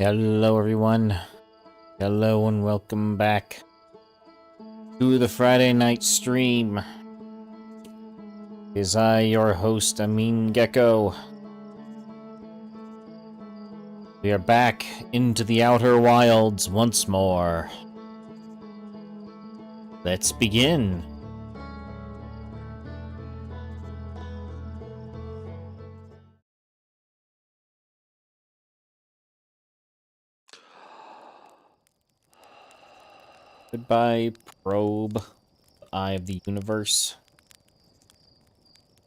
Hello everyone, hello and welcome back to the Friday night stream. It is I, your host, Amin Gecko. We are back into the Outer Wilds once more. Let's begin. Goodbye, probe, eye of the universe.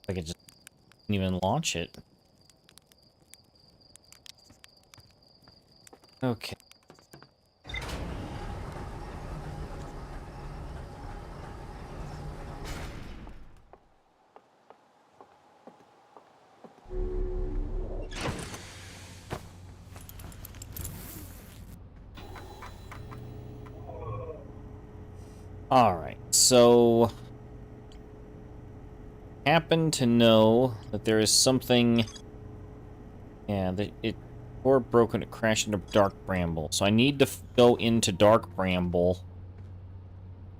I could just didn't even launch it. Okay. Alright, so happen to know that there is something, that it or broken, it crashed into Dark Bramble. So I need to go into Dark Bramble,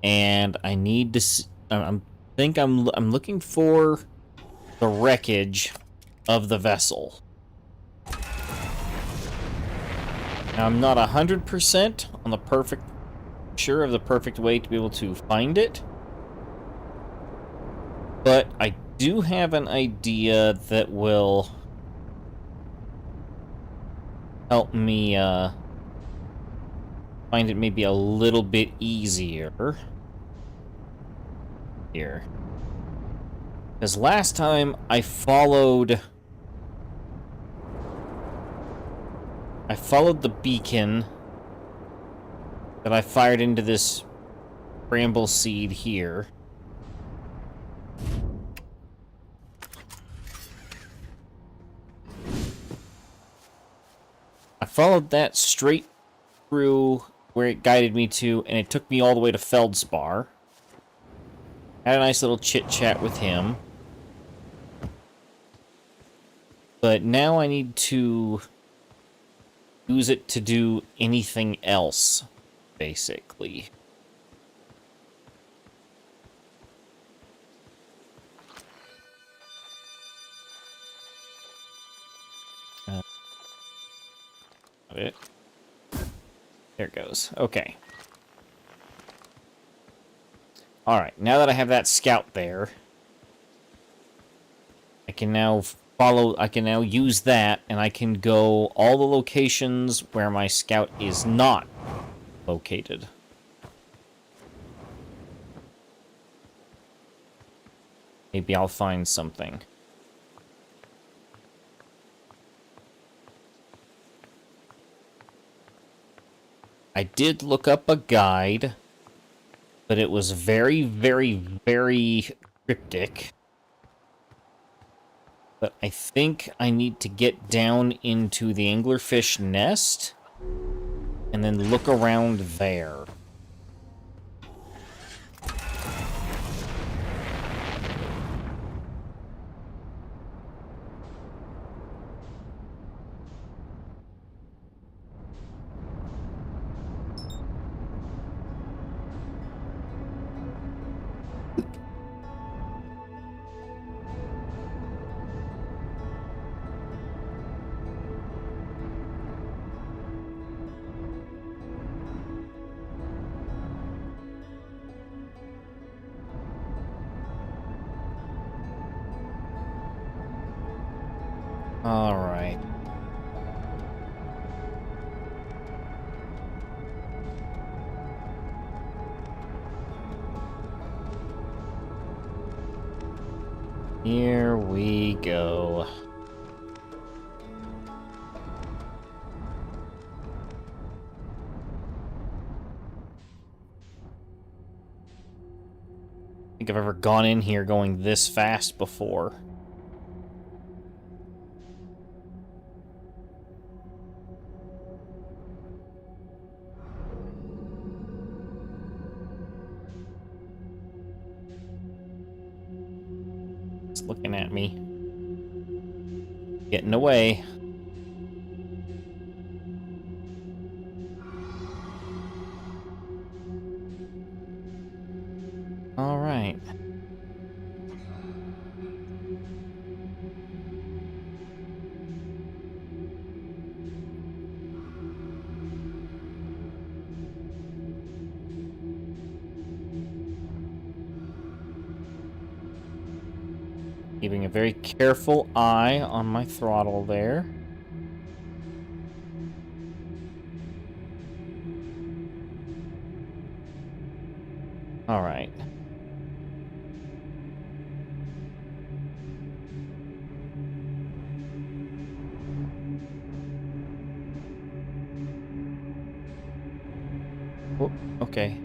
and I need to. I'm looking for the wreckage of the vessel. Now, I'm not 100% on the perfect way to be able to find it, but I do have an idea that will help me find it maybe a little bit easier here. Because last time I followed the beacon that I fired into this bramble seed here. I followed that straight through where it guided me to, and it took me all the way to Feldspar. Had a nice little chit-chat with him. But now I need to use it to do anything else, basically. There it goes. Okay. Alright, now that I have that scout there, I can now use that, and I can go all the locations where my scout is not located. Maybe I'll find something. I did look up a guide, but it was very, very, very cryptic. But I think I need to get down into the anglerfish nest and then look around there. All right. Here we go. I think I've ever gone in here going this fast before. It's looking at me. Getting away. right. Keeping a very careful eye on my throttle there. All right. Oh, okay.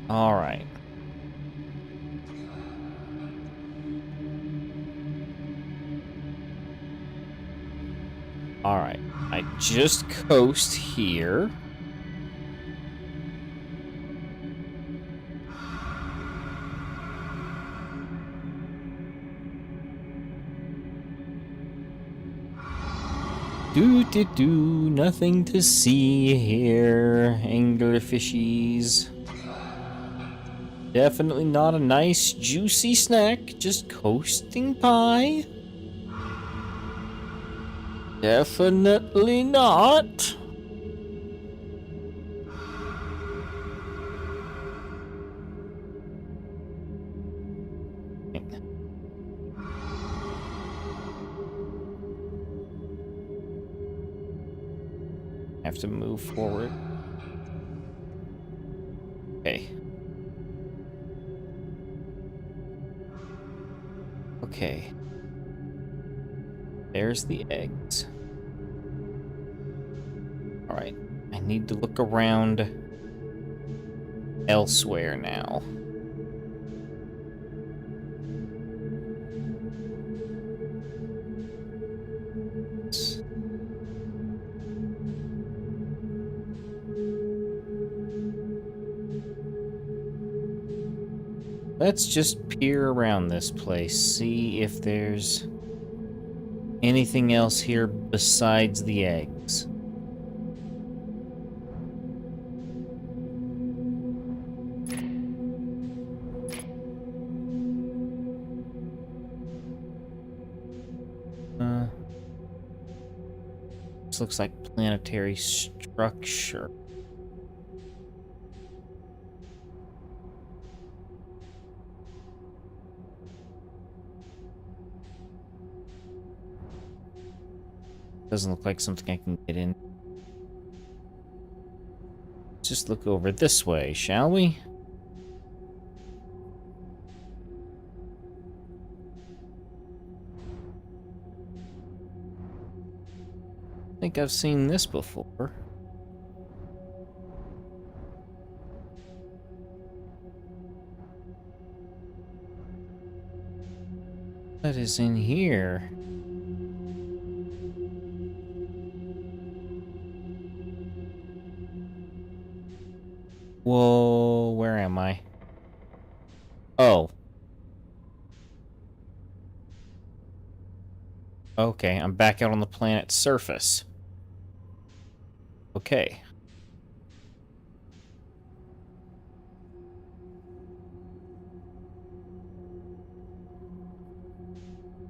All right. All right. I just coast here. Nothing to see here, angler fishies. Definitely not a nice, juicy snack, just coasting by. Definitely not. Have to move forward. Okay. Okay. There's the eggs. All right. I need to look around elsewhere now. Let's just peer around this place, see if there's anything else here besides the eggs. This looks like planetary structure. Doesn't look like something I can get in. Let's just look over this way, shall we? I think I've seen this before. What is in here? Whoa, where am I? Oh. Okay, I'm back out on the planet's surface. Okay.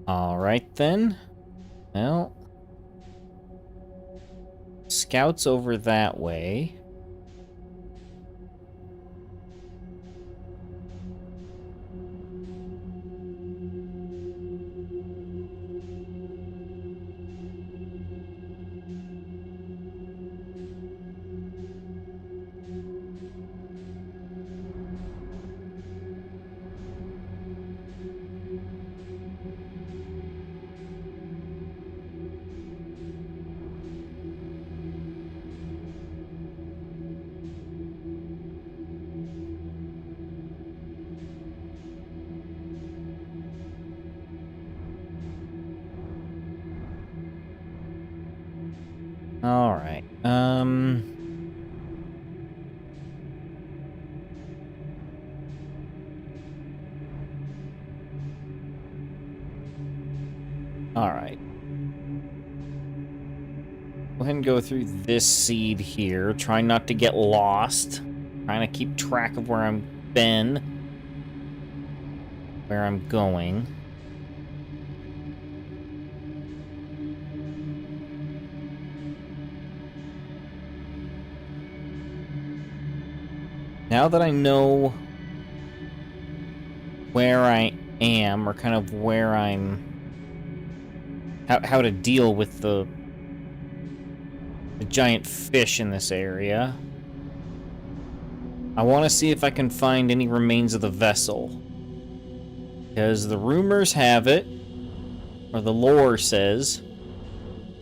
Alright then. Well. Scouts over that way. Alright. Alright. Go ahead and go through this seed here. Try not to get lost. Trying to keep track of where I'm been. Where I'm going. Now that I know where I am, or kind of where I'm... How to deal with the giant fish in this area, I want to see if I can find any remains of the vessel. Because the rumors have it, or the lore says,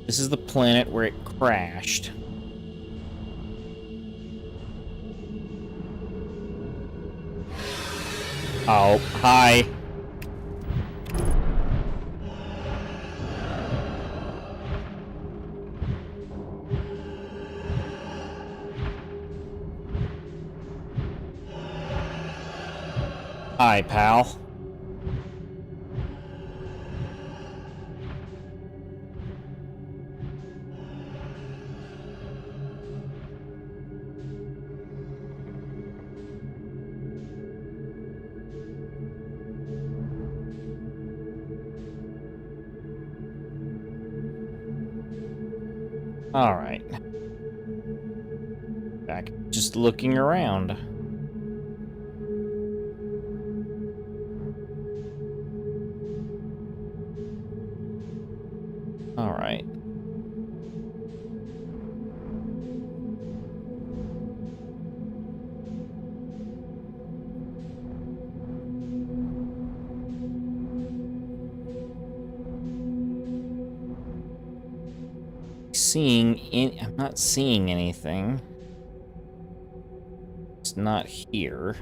this is the planet where it crashed. Oh, hi. Hi, pal. All right. Back, just looking around. All right. I'm not seeing anything. It's not here.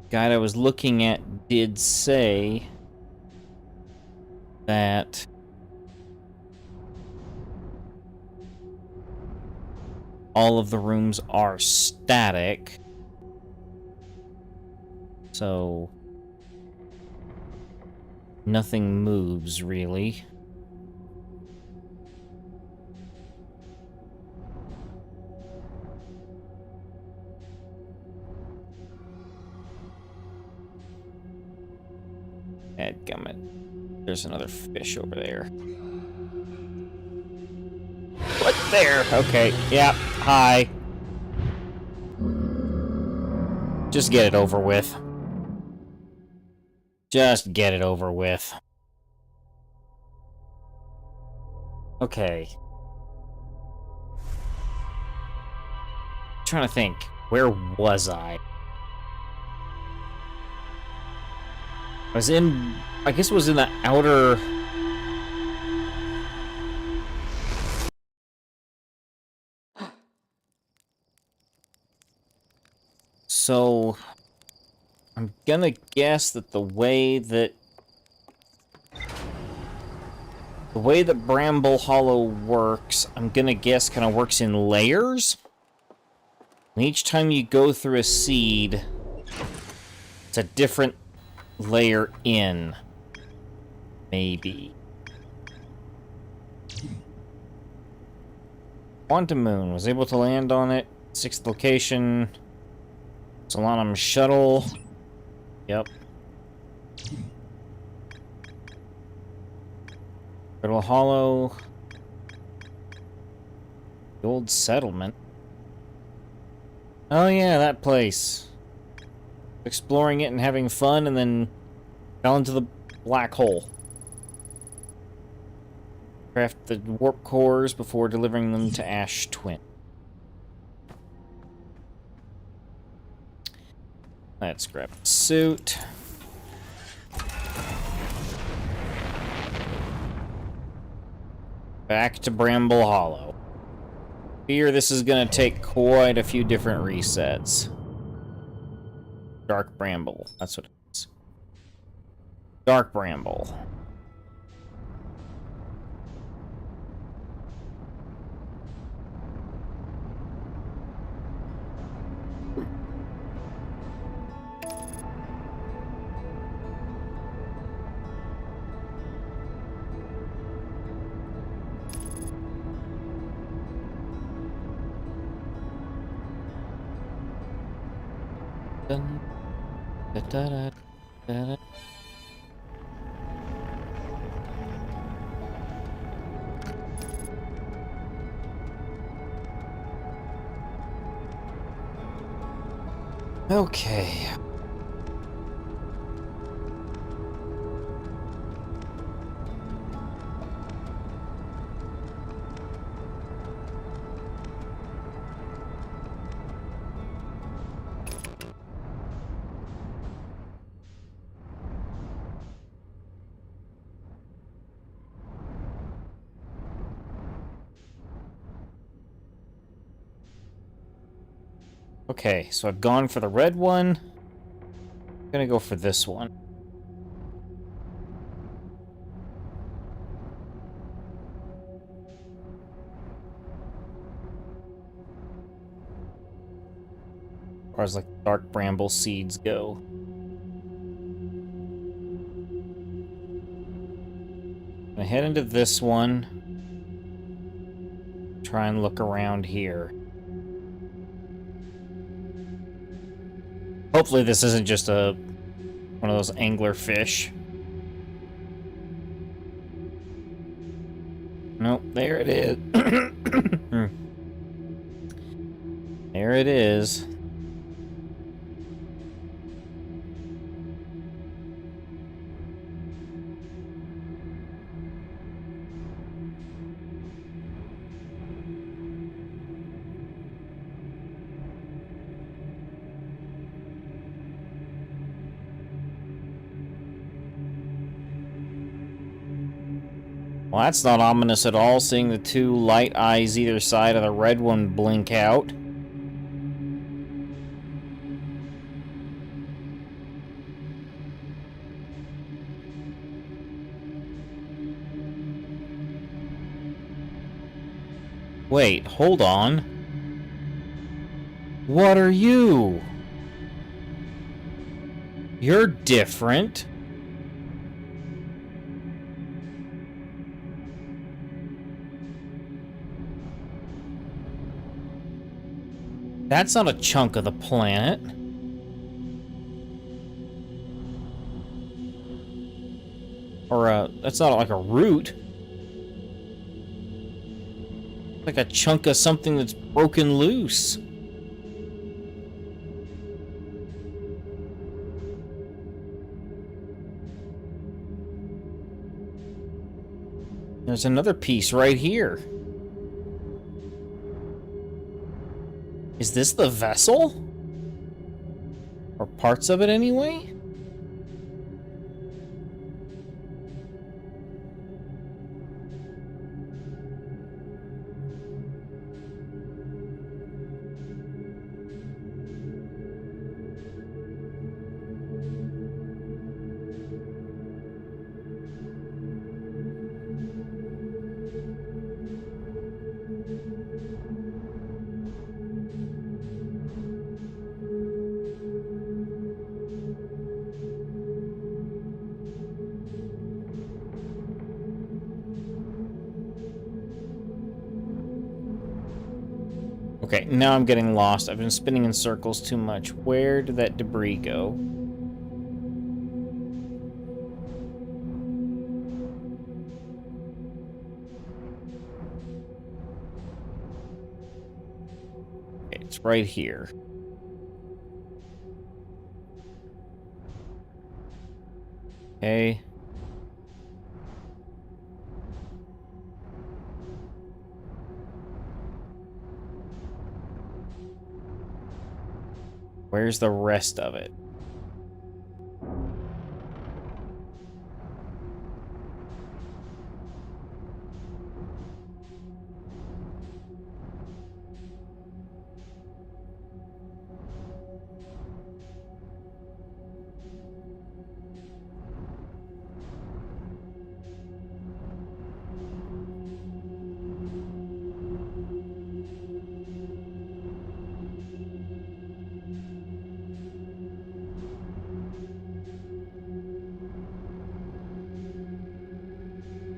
Guide I was looking at did say that all of the rooms are static. So nothing moves, really. Dadgummit. There's another fish over there. What? There! Okay, yeah, hi. Just get it over with. Just get it over with. Okay. Trying to think. Where was I? I was in... I guess it was in the outer... So... I'm gonna guess that the way that Bramble Hollow works, I'm gonna guess kind of works in layers. And each time you go through a seed, it's a different layer in. Maybe. Quantum Moon was able to land on it. 6th location. Solanum Shuttle. Yep. Bramble Hollow. The old settlement. Oh yeah, that place. Exploring it and having fun, and then fell into the black hole. Craft the warp cores before delivering them to Ash Twin. Let's grab the suit. Back to Bramble Hollow. Fear this is gonna take quite a few different resets. Dark Bramble, that's what it is. Dark Bramble. Dun, da, da, da, da, da. Okay. Okay, so I've gone for the red one. I'm gonna go for this one. As far as like dark bramble seeds go. I'm gonna head into this one. Try and look around here. Hopefully this isn't just one of those angler fish. Nope, there it is. There it is. Well, that's not ominous at all, seeing the two light eyes either side of the red one blink out. Wait, hold on. What are you? You're different. That's not a chunk of the planet. Or that's not like a root. Like a chunk of something that's broken loose. There's another piece right here. Is this the vessel? Or parts of it anyway? Okay, now I'm getting lost. I've been spinning in circles too much. Where did that debris go? Okay, it's right here. Okay. Where's the rest of it?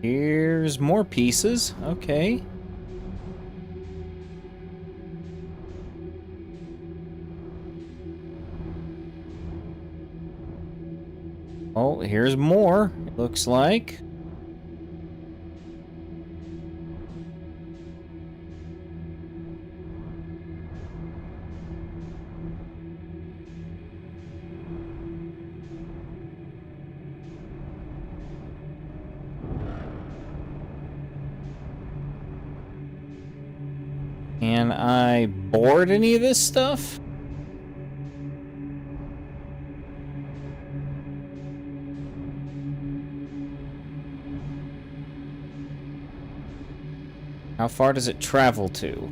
Here's more pieces. Okay. Oh, here's more, it looks like. Can I board any of this stuff? How far does it travel to?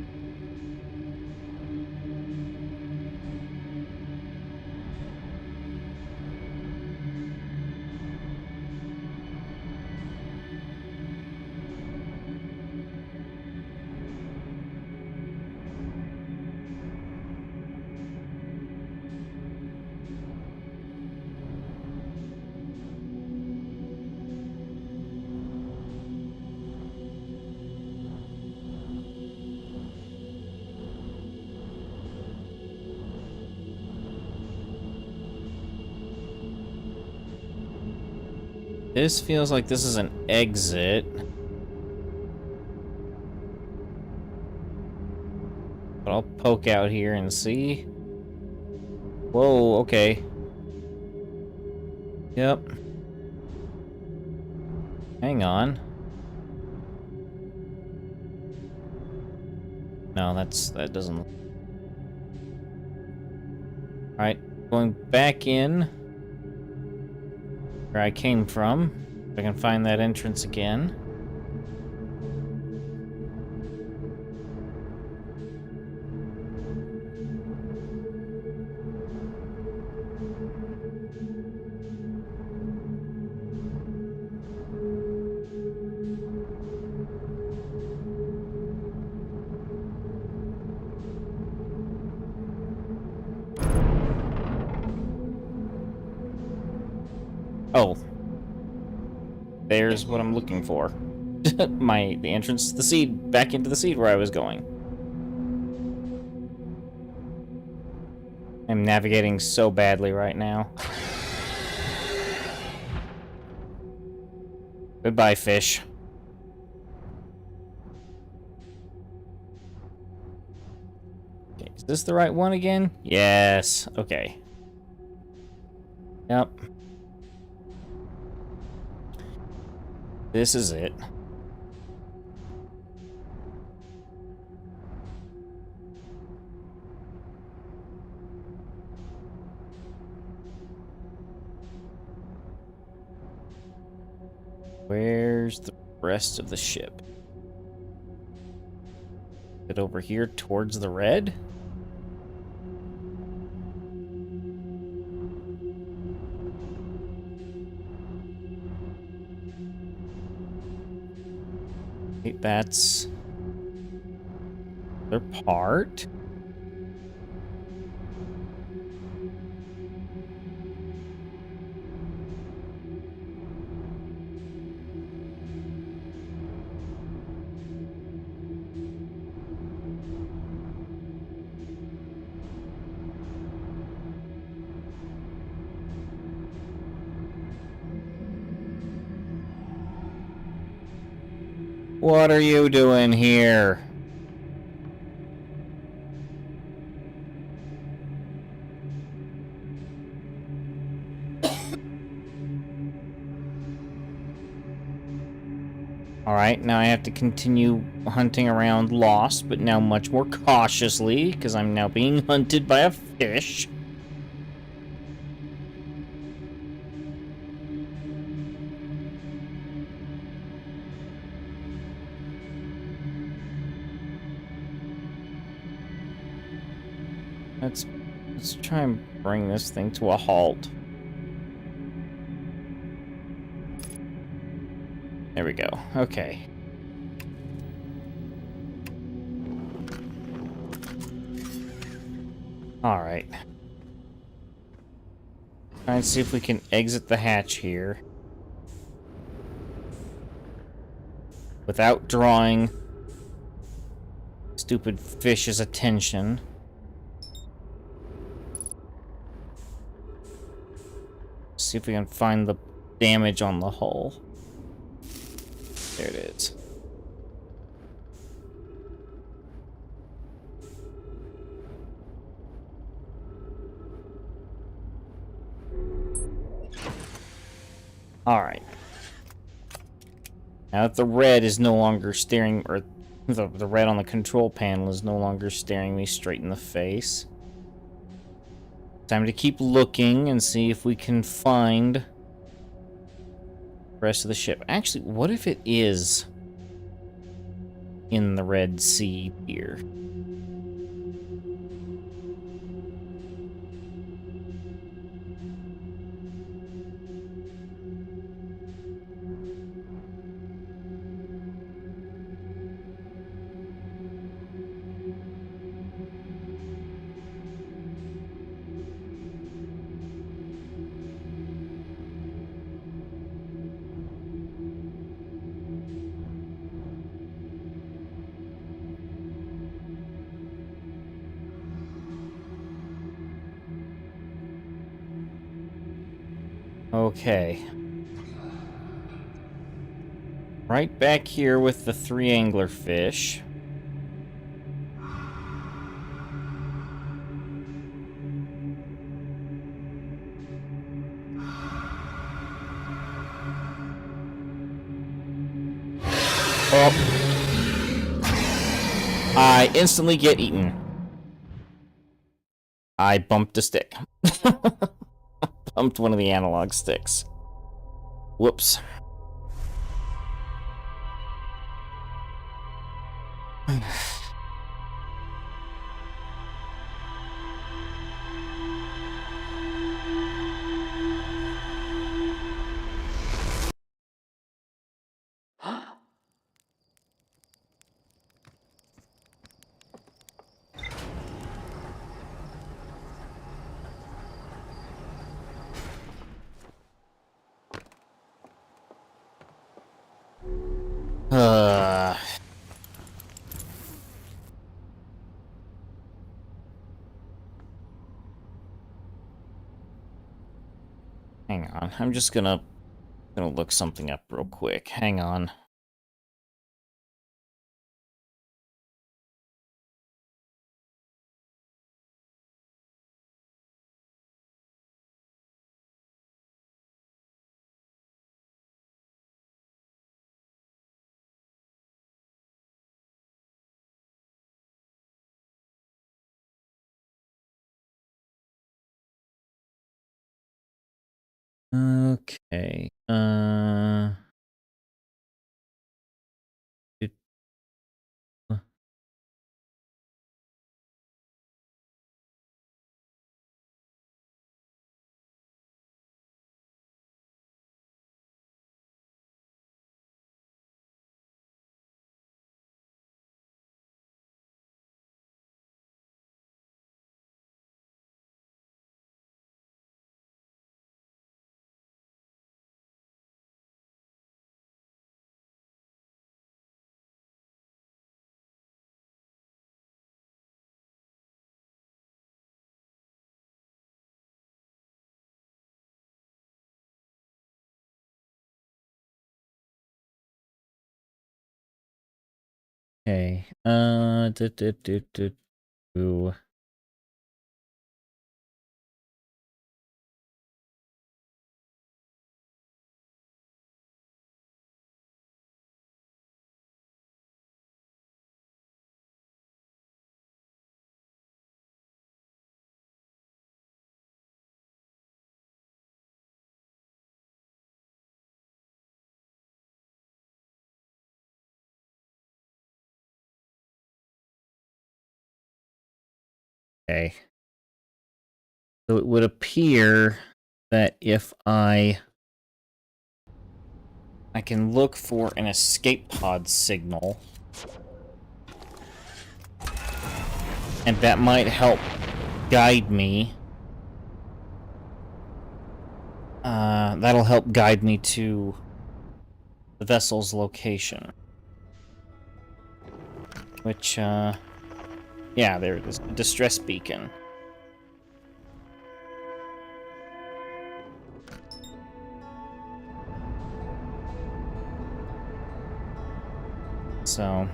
This feels like this is an exit. But I'll poke out here and see. Whoa, okay. Yep. Hang on. No, that doesn't... Alright, going back in where I came from. If I can find that entrance again. Oh. There's what I'm looking for. The entrance to the seed, back into the seed where I was going. I'm navigating so badly right now. Goodbye, fish. Okay, is this the right one again? Yes. Okay. Yep. This is it. Where's the rest of the ship? Is it over here towards the red? Okay, that's their part. What are you doing here? Alright, now I have to continue hunting around lost, but now much more cautiously, because I'm now being hunted by a fish. Let's try and bring this thing to a halt. There we go. Okay. Alright. Try and see if we can exit the hatch here without drawing stupid fish's attention. See if we can find the damage on the hull. There it is. Alright. Now that the red is no longer staring, or the red on the control panel is no longer staring me straight in the face. Time to keep looking and see if we can find the rest of the ship. Actually, what if it is in the Red Sea here? Okay. Right back here with the 3 anglerfish. Oh. I instantly get eaten. I bumped a stick. Bumped one of the analog sticks. Whoops. Hang on. I'm just gonna look something up real quick. Hang on. Okay. It- Okay. Do. Okay. So it would appear that if I can look for an escape pod signal, and that might help guide me. That'll help guide me to the vessel's location. Which, yeah, there it is. A distress beacon. So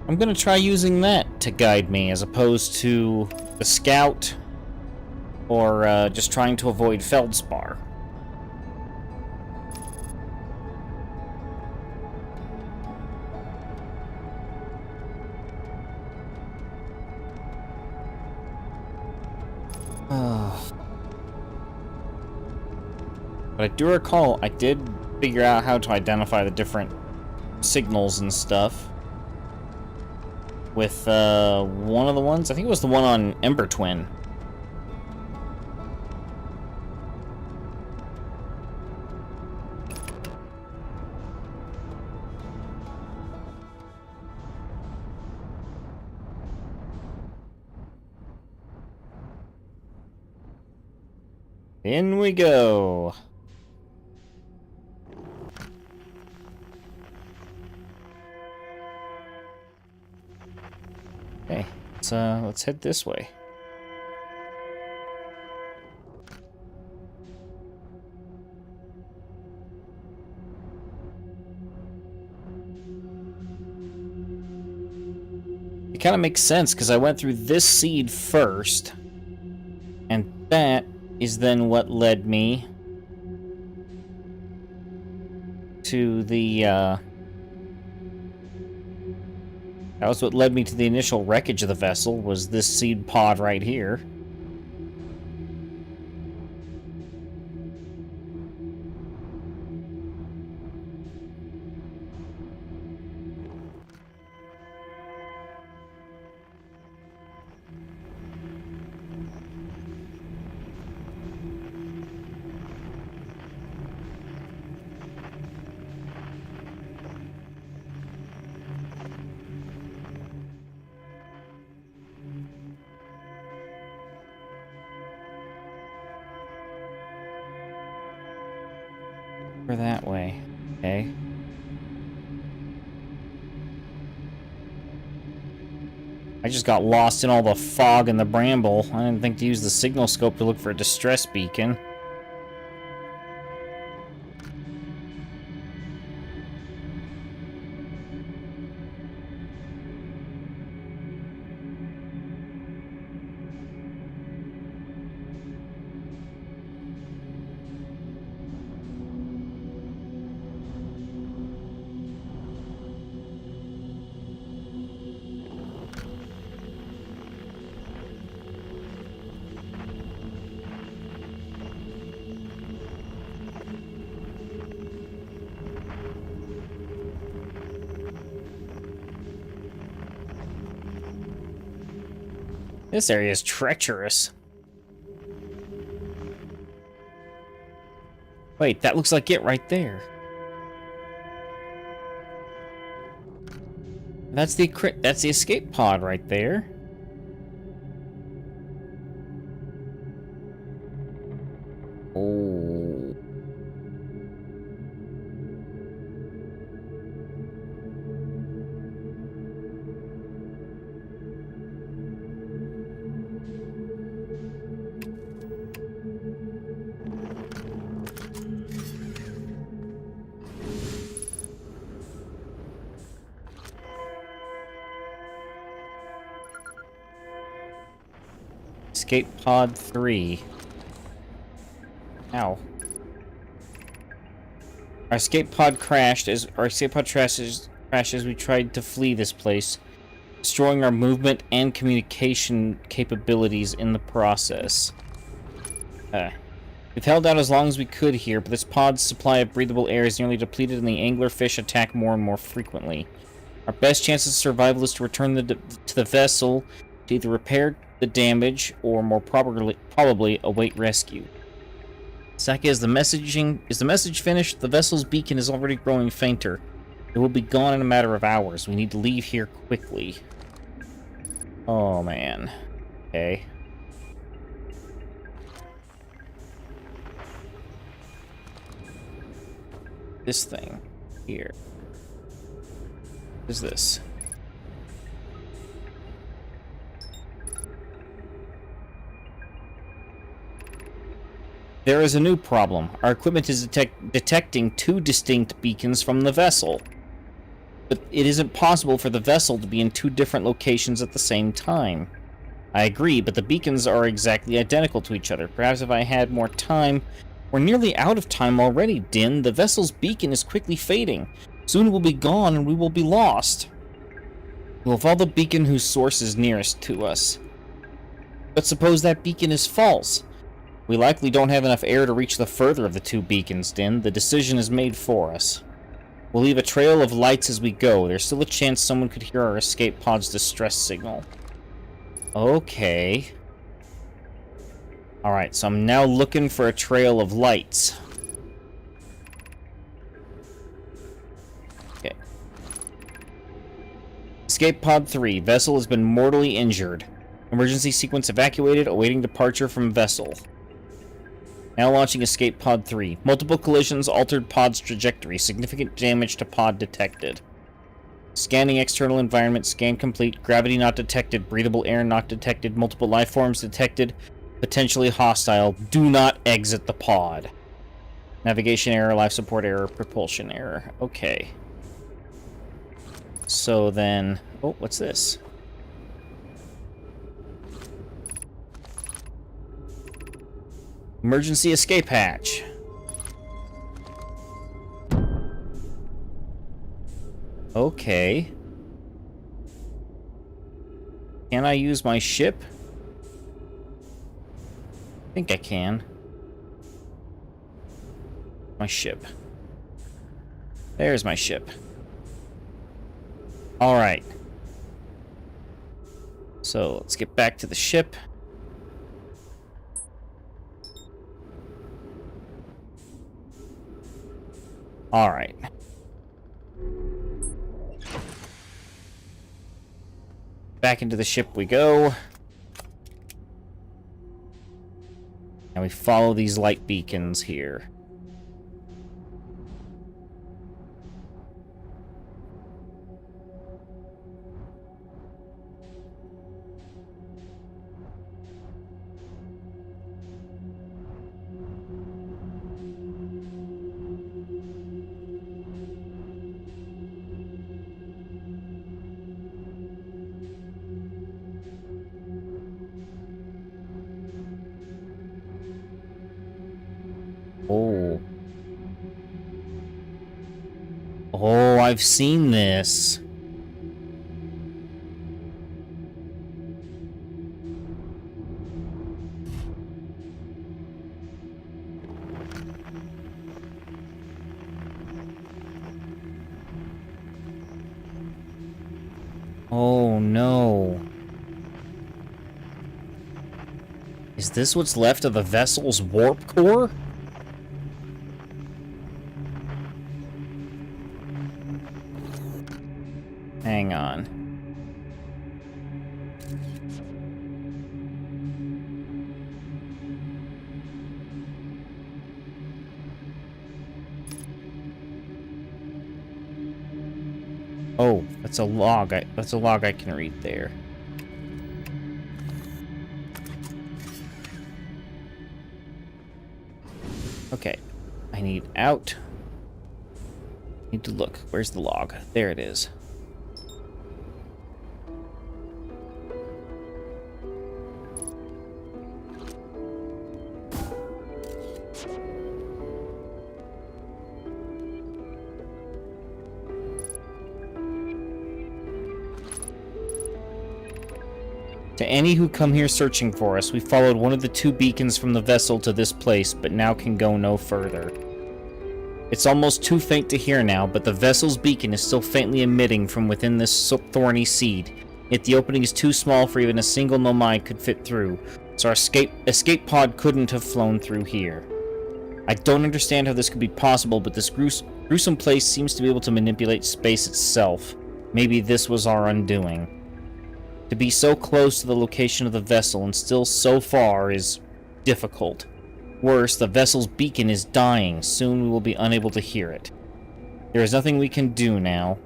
I'm gonna try using that to guide me as opposed to the scout or just trying to avoid feldspar. But I do recall I did figure out how to identify the different signals and stuff with one of the ones. I think it was the one on Ember Twin. In we go. Okay, let's head this way. It kind of makes sense because I went through this seed first, and that is then what led me to the that was what led me to the initial wreckage of the vessel, was this seed pod right here. Over that way. Okay. I just got lost in all the fog and the bramble. I didn't think to use the signal scope to look for a distress beacon. This area is treacherous. Wait, that looks like it right there. That's the escape pod right there. Oh. Escape pod 3. Ow. Our escape pod crashed as we tried to flee this place, destroying our movement and communication capabilities in the process. We've held out as long as we could here, but this pod's supply of breathable air is nearly depleted and the anglerfish attack more and more frequently. Our best chance of survival is to return to the vessel to either repair the damage or more probably await rescue. Saka, is the message finished? The vessel's beacon is already growing fainter. It will be gone in a matter of hours. We need to leave here quickly. Oh man. Okay. This thing here. What is this? There is a new problem. Our equipment is detecting two distinct beacons from the vessel. but it isn't possible for the vessel to be in two different locations at the same time. I agree, but the beacons are exactly identical to each other. Perhaps if I had more time... We're nearly out of time already, Din. The vessel's beacon is quickly fading. Soon it will be gone and we will be lost. We'll follow the beacon whose source is nearest to us. But suppose that beacon is false. We likely don't have enough air to reach the further of the two beacons, Din. The decision is made for us. We'll leave a trail of lights as we go. There's still a chance someone could hear our escape pod's distress signal. Okay. Alright, so I'm now looking for a trail of lights. Okay. Escape pod 3. Vessel has been mortally injured. Emergency sequence evacuated, awaiting departure from vessel. Now launching escape pod 3. Multiple collisions altered pod's trajectory. Significant damage to pod detected. Scanning external environment. Scan complete. Gravity not detected. Breathable air not detected. Multiple life forms detected. Potentially hostile. Do not exit the pod. Navigation error, life support error, propulsion error. Okay. So then... Oh, what's this? Emergency escape hatch. Okay. Can I use my ship? I think I can. My ship. There's my ship. Alright. So, let's get back to the ship. Alright. Back into the ship we go. And we follow these light beacons here. Oh. Oh, I've seen this. Oh, no. Is this what's left of the vessel's warp core? Hang on. Oh, that's a log. That's a log I can read there. Okay. I need out. Need to look. Where's the log? There it is. To any who come here searching for us, we followed one of the two beacons from the vessel to this place, but now can go no further. It's almost too faint to hear now, but the vessel's beacon is still faintly emitting from within this thorny seed. Yet the opening is too small for even a single nomai could fit through, so our escape pod couldn't have flown through here. I don't understand how this could be possible, but this gruesome place seems to be able to manipulate space itself. Maybe this was our undoing. To be so close to the location of the vessel and still so far is difficult. Worse, the vessel's beacon is dying. Soon we will be unable to hear it. There is nothing we can do now,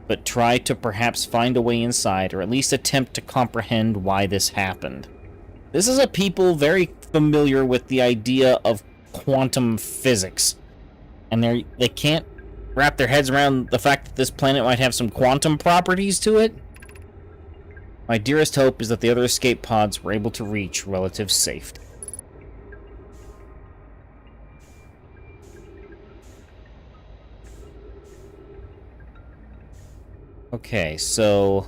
but try to perhaps find a way inside, or at least attempt to comprehend why this happened. This is a people very familiar with the idea of quantum physics, and they can't wrap their heads around the fact that this planet might have some quantum properties to it. My dearest hope is that the other escape pods were able to reach relative safety. Okay, so...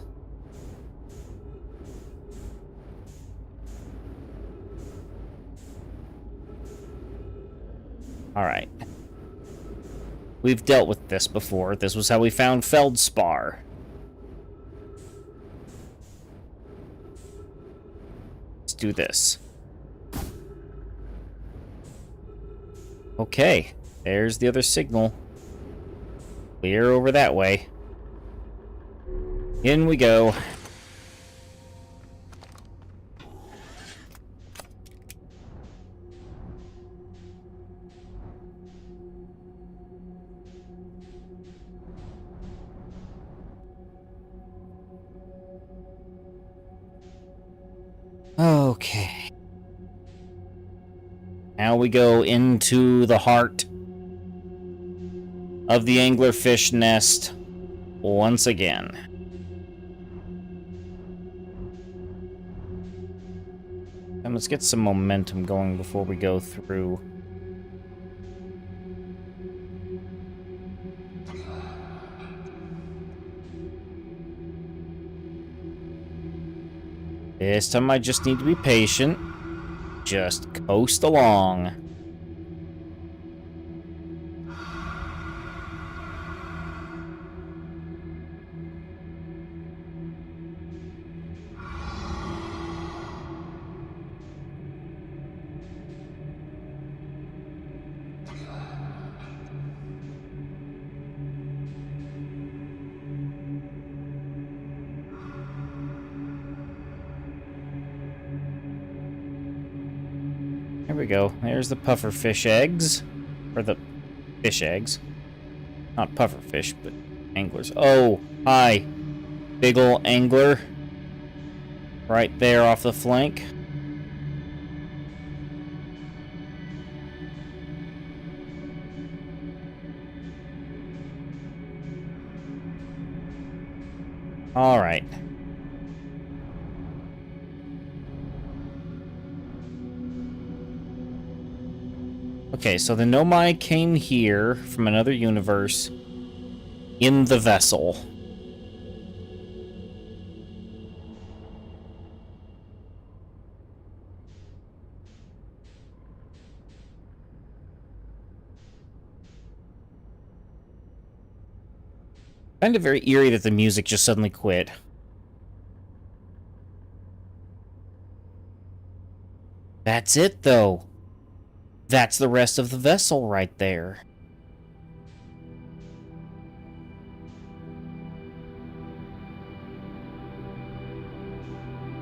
Alright. We've dealt with this before. This was how we found Feldspar. Let's do this. Okay, there's the other signal. Clear over that way. In we go. Okay. Now we go into the heart of the anglerfish nest once again. And let's get some momentum going before we go through. This time I just need to be patient. Just coast along. There we go. There's the pufferfish eggs. Or the fish eggs. Not pufferfish, but anglers. Oh, hi. Big ol' angler. Right there off the flank. Alright. Okay, so the Nomai came here from another universe in the vessel. Kind of very eerie that the music just suddenly quit. That's it, though. That's the rest of the vessel right there.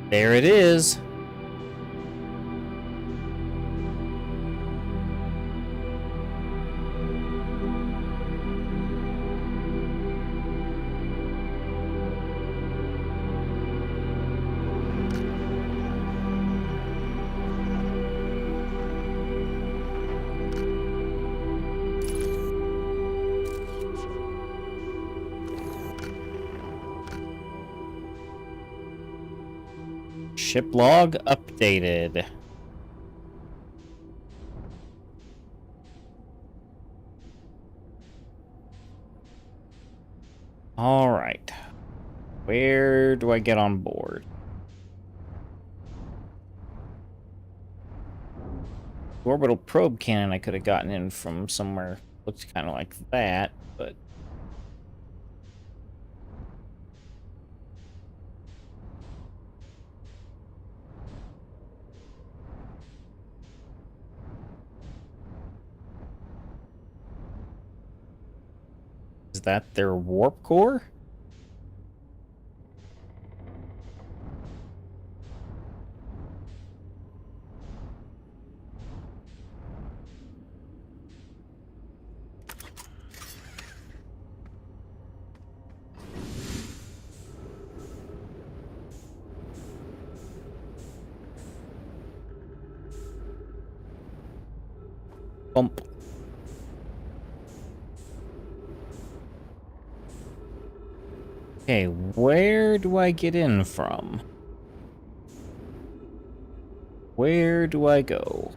There it is. Ship log updated. All right. Where do I get on board? The orbital probe cannon I could have gotten in from somewhere. Looks kind of like that, but... Is that their warp core? Bump. Okay, where do I get in from? Where do I go?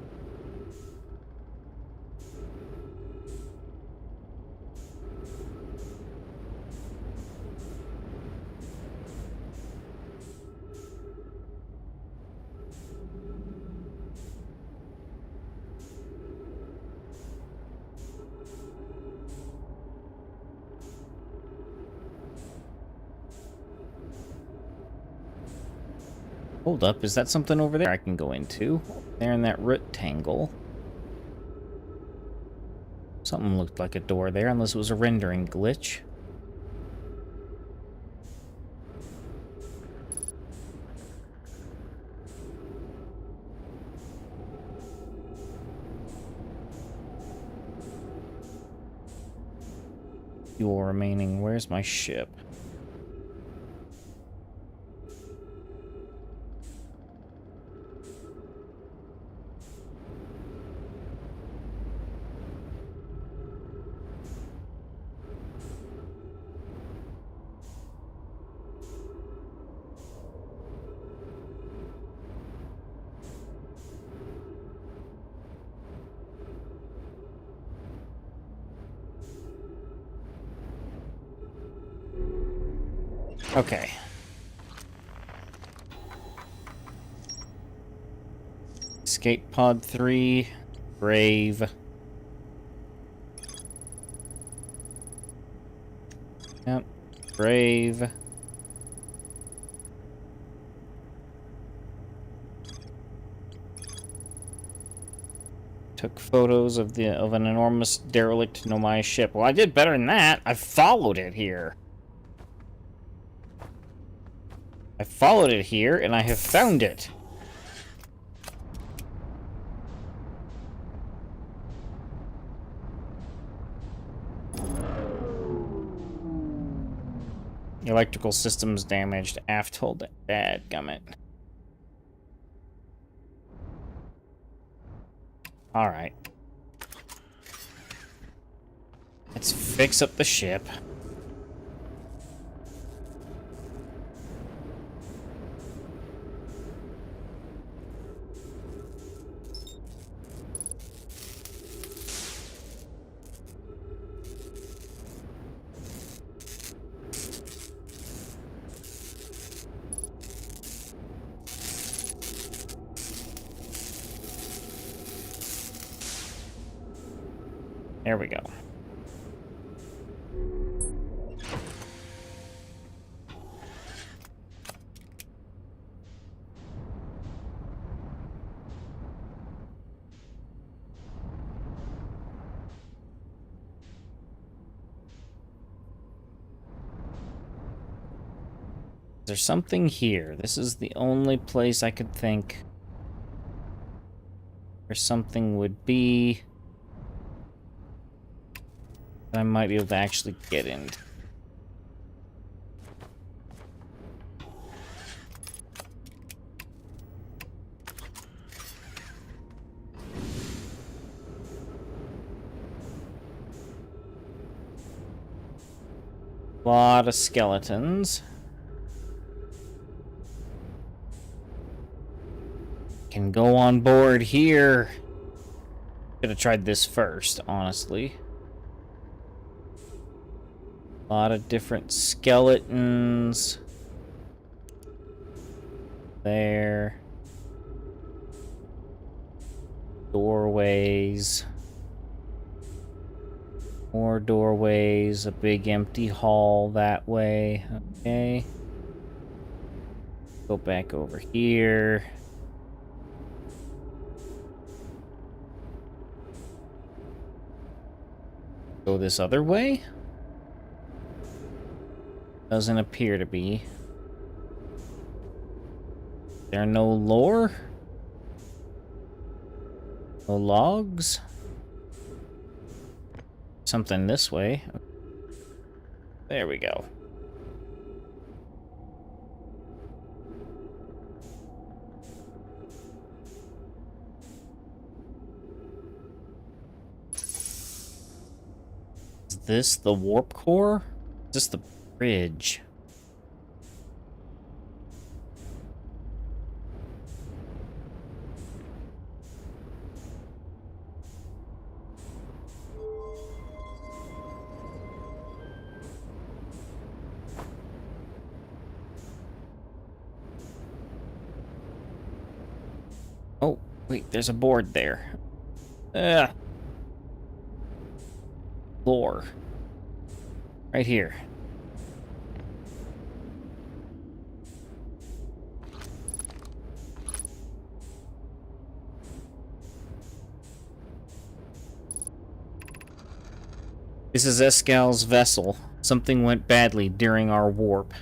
Hold up, is that something over there I can go into? There in that root tangle. Something looked like a door there, unless it was a rendering glitch. Fuel remaining. Where's my ship? Okay. Escape pod 3. Brave. Yep. Brave. Took photos of an enormous derelict Nomai ship. Well, I did better than that. I followed it here. I followed it here, and I have found it. Electrical systems damaged. Aft hold. Dadgummit. Alright. Let's fix up the ship. There we go. There's something here. This is the only place I could think where something would be that I might be able to actually get into. Lot of skeletons. Can go on board here. Should have tried this first, honestly. A lot of different skeletons. There. Doorways. More doorways. A big empty hall that way. Okay. Go back over here. Go this other way? Doesn't appear to be. There no lore? No logs? Something this way. There we go. Is this the warp core? Is this the bridge? Wait, there's a board there. Ugh. Lore. Right here. This is Escal's vessel. Something went badly during our warp.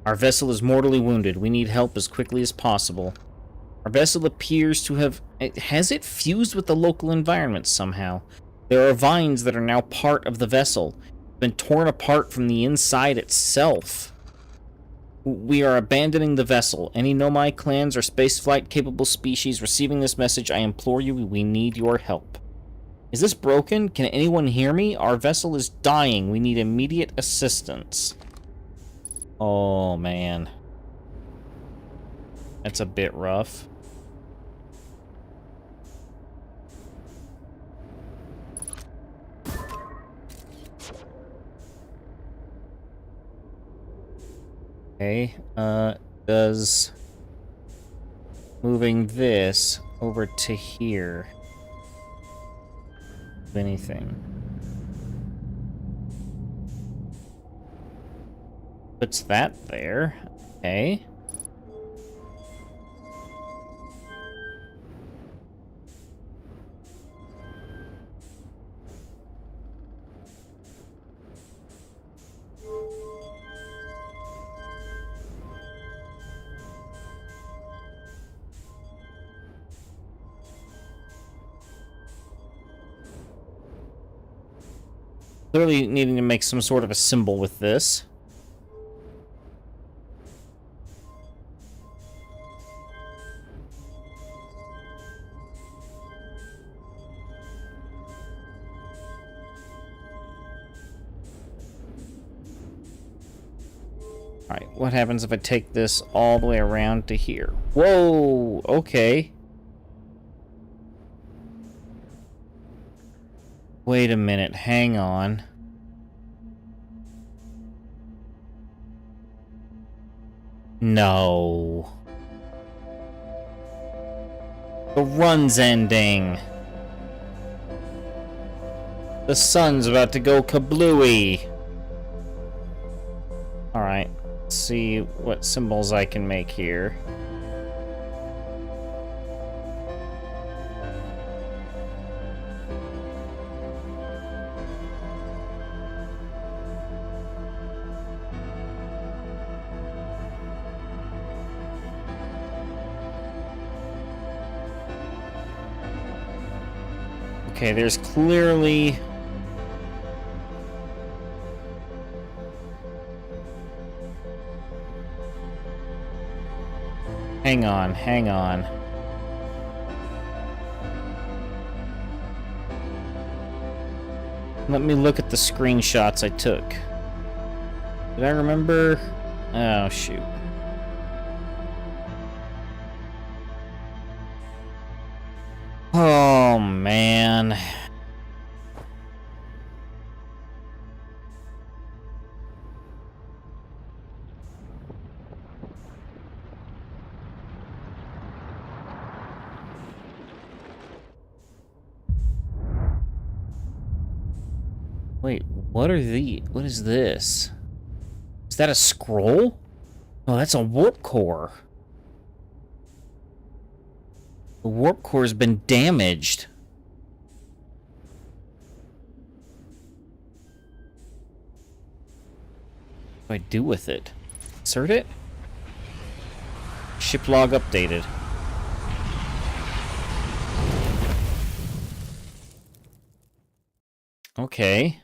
Our vessel is mortally wounded. We need help as quickly as possible. Our vessel appears to have... Has it fused with the local environment somehow? There are vines that are now part of the vessel. Been torn apart from the inside itself. We are abandoning the vessel. Any Nomai clans or spaceflight-capable species receiving this message, I implore you, we need your help. Is this broken? Can anyone hear me? Our vessel is dying. We need immediate assistance. Oh, man. That's a bit rough. Okay, does moving this over to here do anything? Puts that there. Okay. Clearly needing to make some sort of a symbol with this. Alright, what happens if I take this all the way around to here? Whoa, okay. Wait a minute, hang on. No. The run's ending. The sun's about to go kablooey. Alright, let's see what symbols I can make here. Okay, there's clearly... Hang on, hang on. Let me look at the screenshots I took. Did I remember? Oh, shoot. Oh, man. Wait, what are the... What is this? Is that a scroll? Oh, that's a warp core. The warp core has been damaged. What do I do with it? Insert it? Ship log updated. Okay.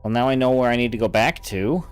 Well, now I know where I need to go back to.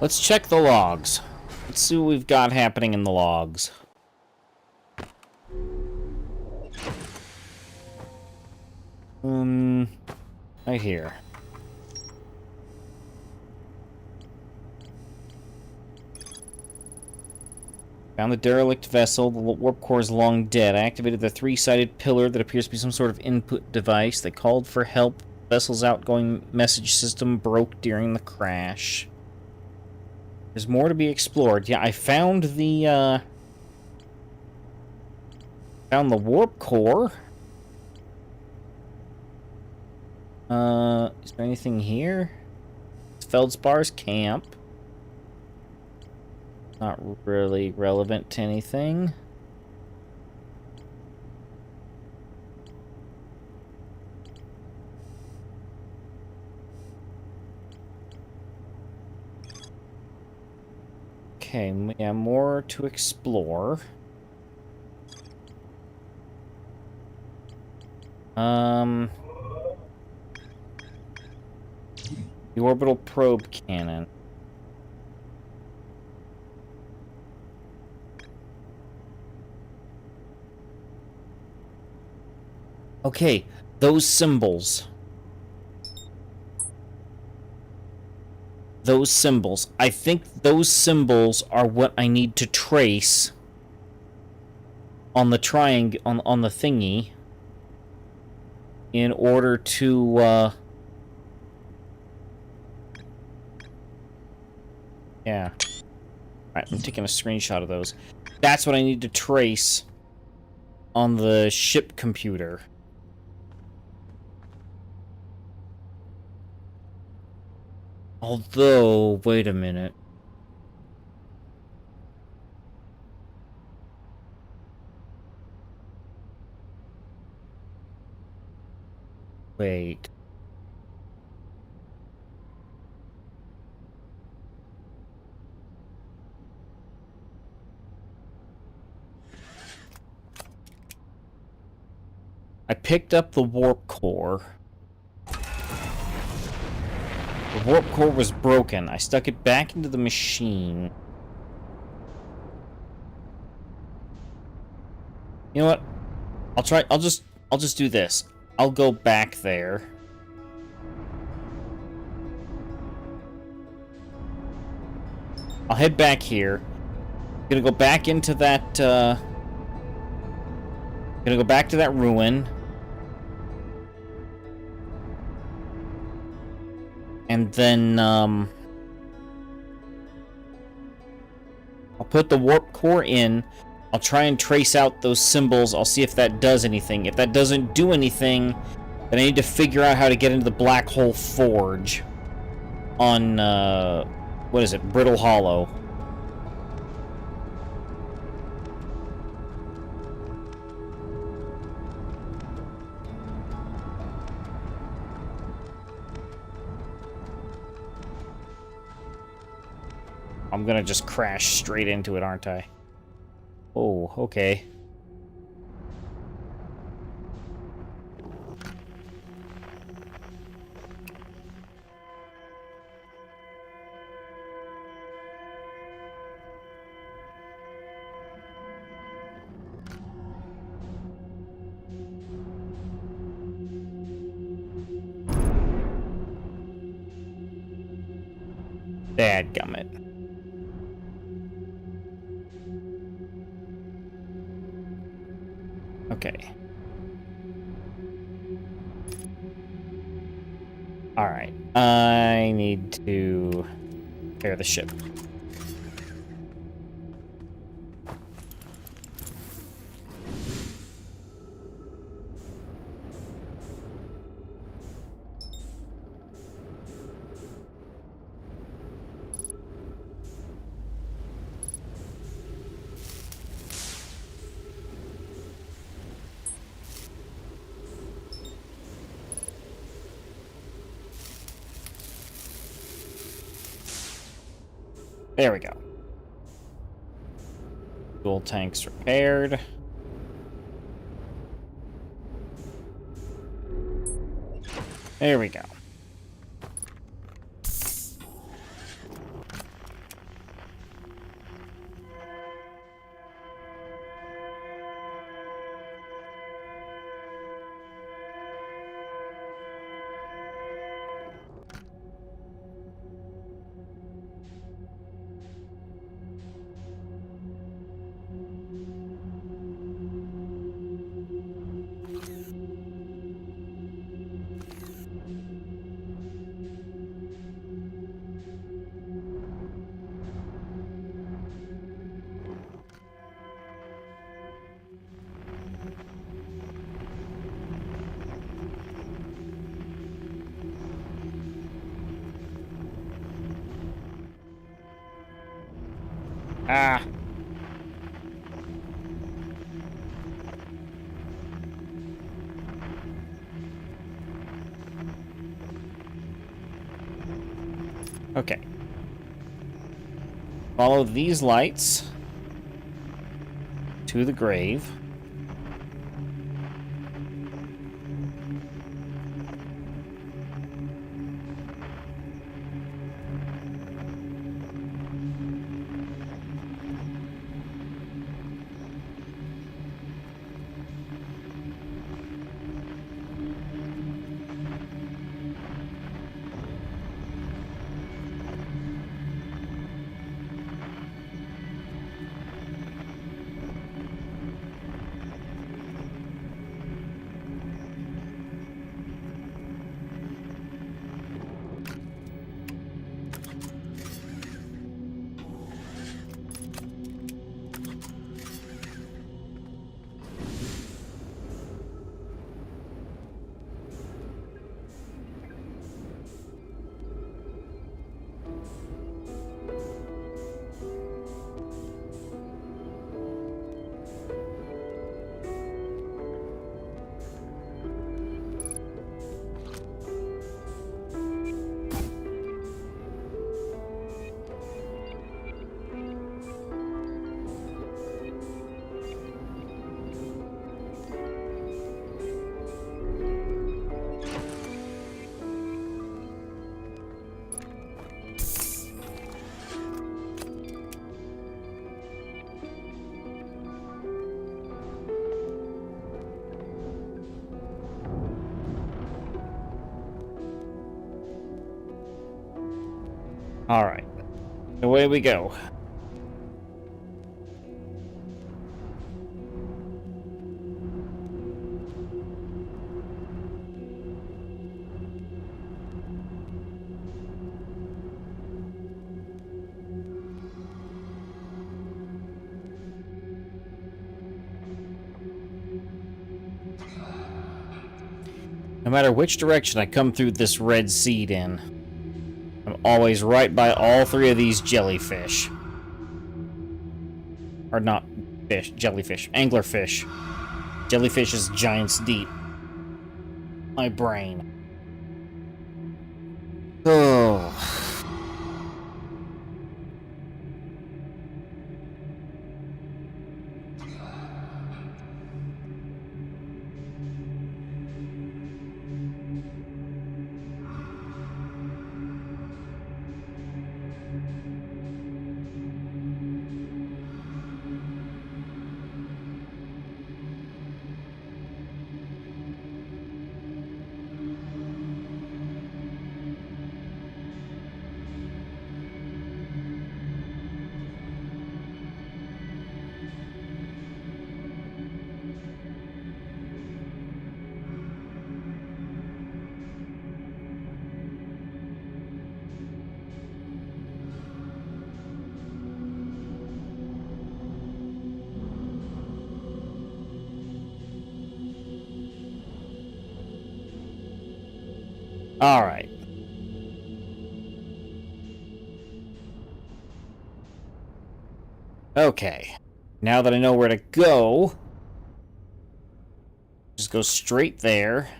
Let's check the logs. Let's see what we've got happening in the logs. Right here. Found the derelict vessel. The warp core is long dead. I activated the three-sided pillar that appears to be some sort of input device that called for help. Vessel's outgoing message system broke during the crash. There's more to be explored. Yeah, I found the warp core. Is there anything here? Feldspar's camp. Not really relevant to anything. Okay, yeah, more to explore. The orbital probe cannon. Okay, those symbols. Those symbols. I think those symbols are what I need to trace on the triangle, on the thingy, in order to, yeah. Alright, I'm taking a screenshot of those. That's what I need to trace on the ship computer. Although, wait a minute. Wait. I picked up the warp core. The warp core was broken. I stuck it back into the machine. You know what? I'll just do this. I'll go back there. I'll head back here. Gonna go back into that, gonna go back to that ruin. And then, I'll put the warp core in. I'll try and trace out those symbols. I'll see if that does anything. If that doesn't do anything, then I need to figure out how to get into the black hole forge on, what is it? Bramble Hollow. I'm gonna just crash straight into it, aren't I? Oh, okay. Dadgummit. Okay. Alright. I need to repair the ship. There we go. Fuel tanks repaired. There we go. Ah. Okay. Follow these lights to the grave. All right. Away we go. No matter which direction I come through this red seed in, I'm always right by all three of these jellyfish. Or not fish, jellyfish. Anglerfish. Jellyfish is giants deep. My brain. Oh. All right. Okay. Now that I know where to go, just go straight there.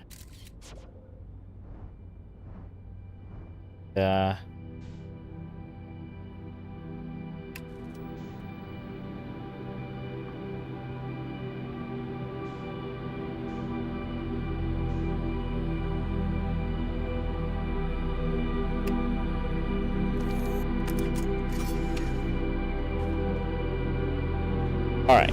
All right.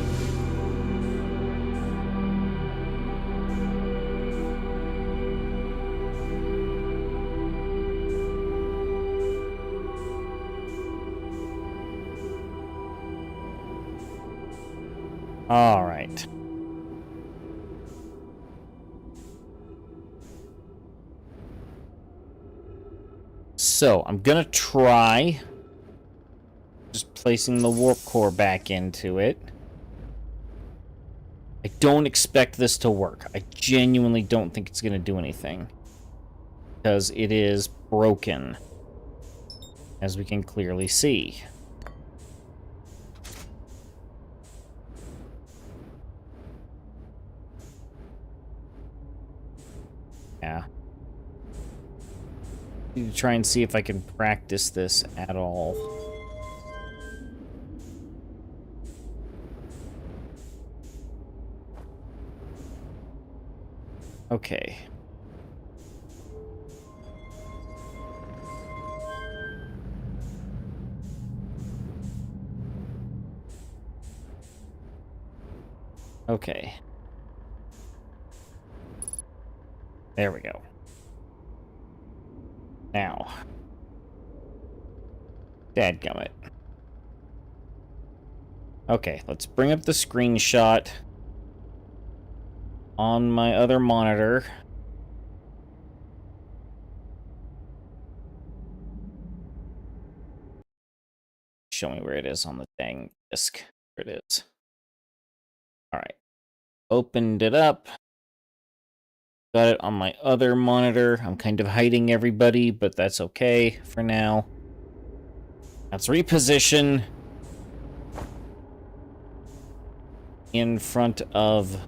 All right. So, I'm gonna try just placing the warp core back into it. I don't expect this to work. I genuinely don't think it's gonna do anything. Because it is broken, as we can clearly see. Yeah. Need to try and see if I can practice this at all. Okay. Okay. There we go. Now. Dadgummit. Okay, let's bring up the screenshot on my other monitor. Show me where it is on the dang disk. There it is. Alright. Opened it up. Got it on my other monitor. I'm kind of hiding everybody, but that's okay for now. Let's reposition in front of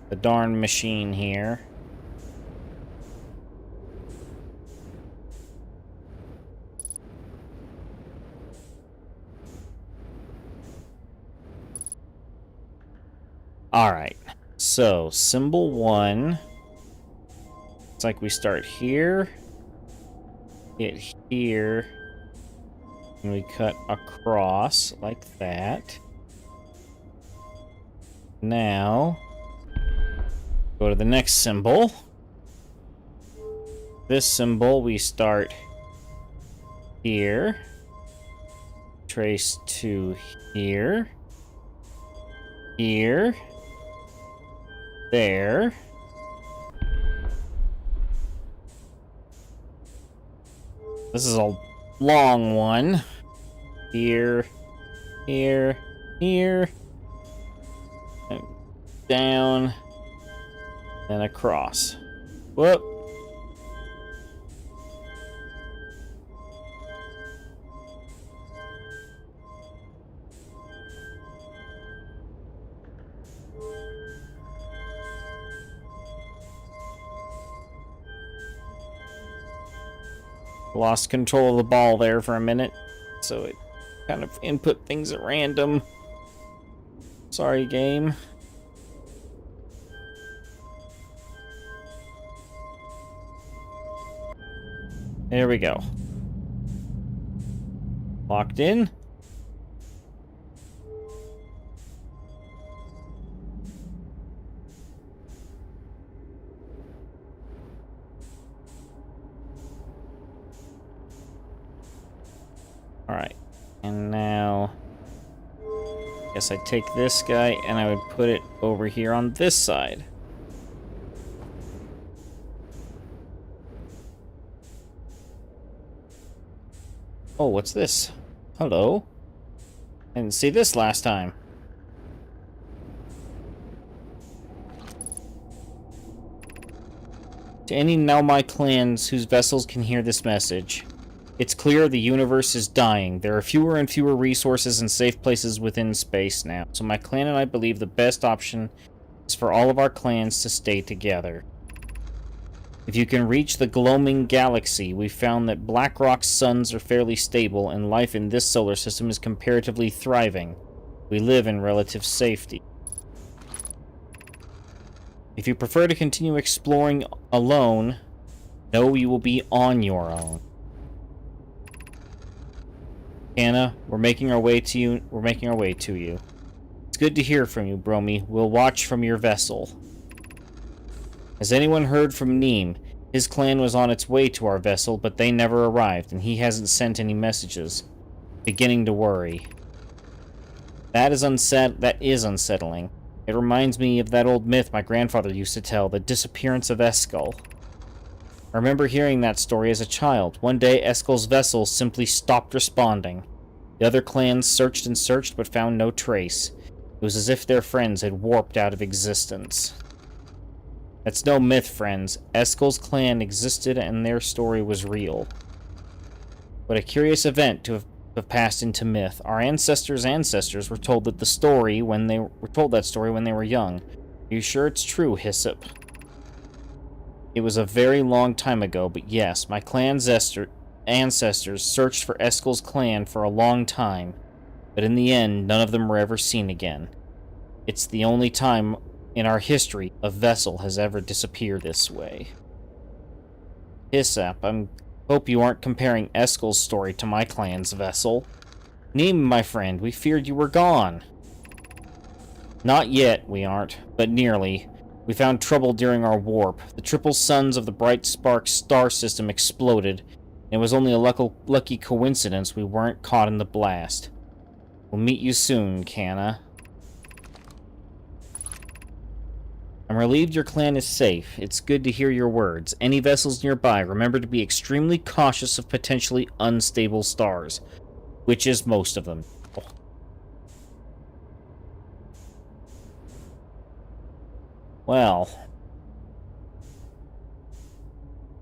the darn machine here. Alright, so symbol 1. It's like we start here, hit here, and we cut across like that. Now, go to the next symbol. This symbol we start here, trace to here, here, there. This is a long one. Here, here, here, and down, and across. Whoop. Lost control of the ball there for a minute, so it kind of input things at random. Sorry, game. There we go. Locked in. Alright, and now, I guess I take this guy and I would put it over here on this side. Oh, what's this? Hello? I didn't see this last time. To any Naumai clans whose vessels can hear this message, it's clear the universe is dying. There are fewer and fewer resources and safe places within space now. So my clan and I believe the best option is for all of our clans to stay together. If you can reach the gloaming galaxy, we found that Blackrock's suns are fairly stable and life in this solar system is comparatively thriving. We live in relative safety. If you prefer to continue exploring alone, know you will be on your own. Anna, we're making our way to you. It's good to hear from you, Bromy. We'll watch from your vessel. Has anyone heard from Neem? His clan was on its way to our vessel, but they never arrived, and he hasn't sent any messages. Beginning to worry. That is unsettling. It reminds me of that old myth my grandfather used to tell, the disappearance of Eskel. I remember hearing that story as a child. One day, Eskel's vessel simply stopped responding. The other clans searched and searched, but found no trace. It was as if their friends had warped out of existence. That's no myth, friends. Eskel's clan existed, and their story was real. What a curious event to have passed into myth. Our ancestors' ancestors were told that story when they were young. You sure it's true, Hyssop? It was a very long time ago, but yes, my clan's ancestors searched for Eskel's clan for a long time, but in the end, none of them were ever seen again. It's the only time in our history a vessel has ever disappeared this way. Hyssop, I hope you aren't comparing Eskel's story to my clan's vessel. Neem, my friend, we feared you were gone. Not yet, we aren't, but nearly. We found trouble during our warp. The triple suns of the Bright Spark star system exploded, and it was only a lucky coincidence we weren't caught in the blast. We'll meet you soon, Canna. I'm relieved your clan is safe. It's good to hear your words. Any vessels nearby, remember to be extremely cautious of potentially unstable stars, which is most of them. Well,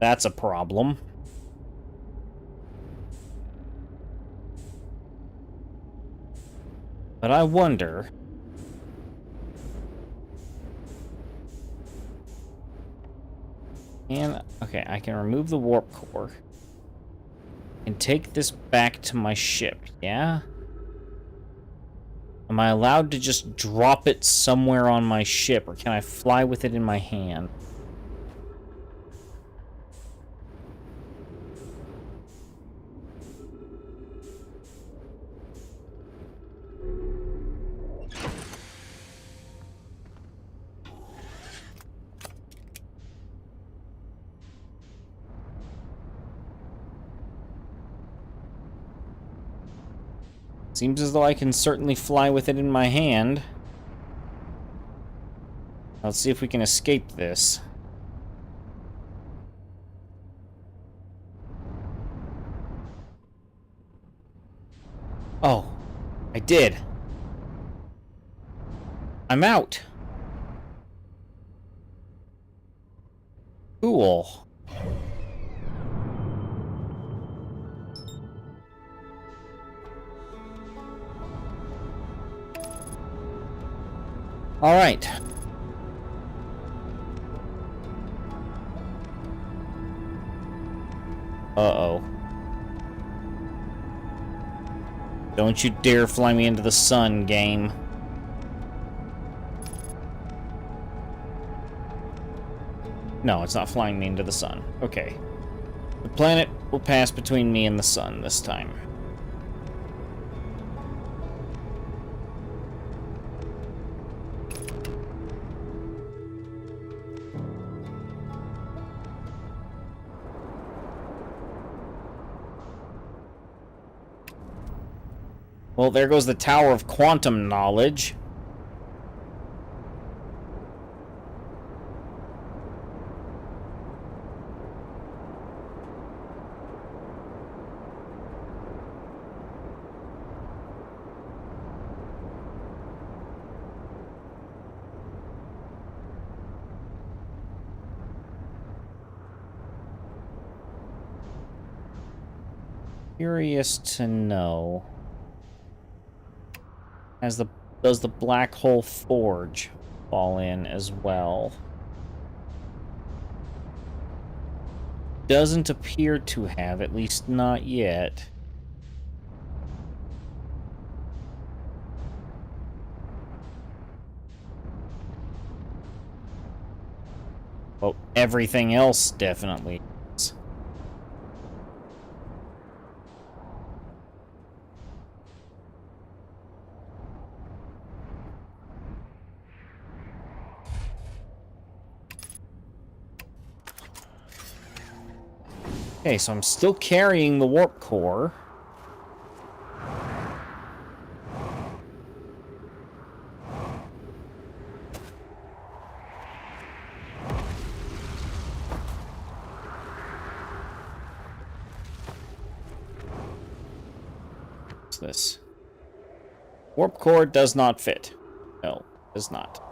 that's a problem. But I wonder... Okay, I can remove the warp core. And take this back to my ship, yeah? Am I allowed to just drop it somewhere on my ship, or can I fly with it in my hand? Seems as though I can certainly fly with it in my hand. Let's see if we can escape this. Oh, I did. I'm out. Cool. All right. Uh-oh. Don't you dare fly me into the sun, game. No, it's not flying me into the sun. Okay. The planet will pass between me and the sun this time. Well, there goes the Tower of Quantum Knowledge. Curious to know. Does the Black Hole Forge fall in as well? Doesn't appear to have, at least not yet. Well, everything else definitely is. Okay, so I'm still carrying the warp core. What's this? Warp core does not fit. No, does not.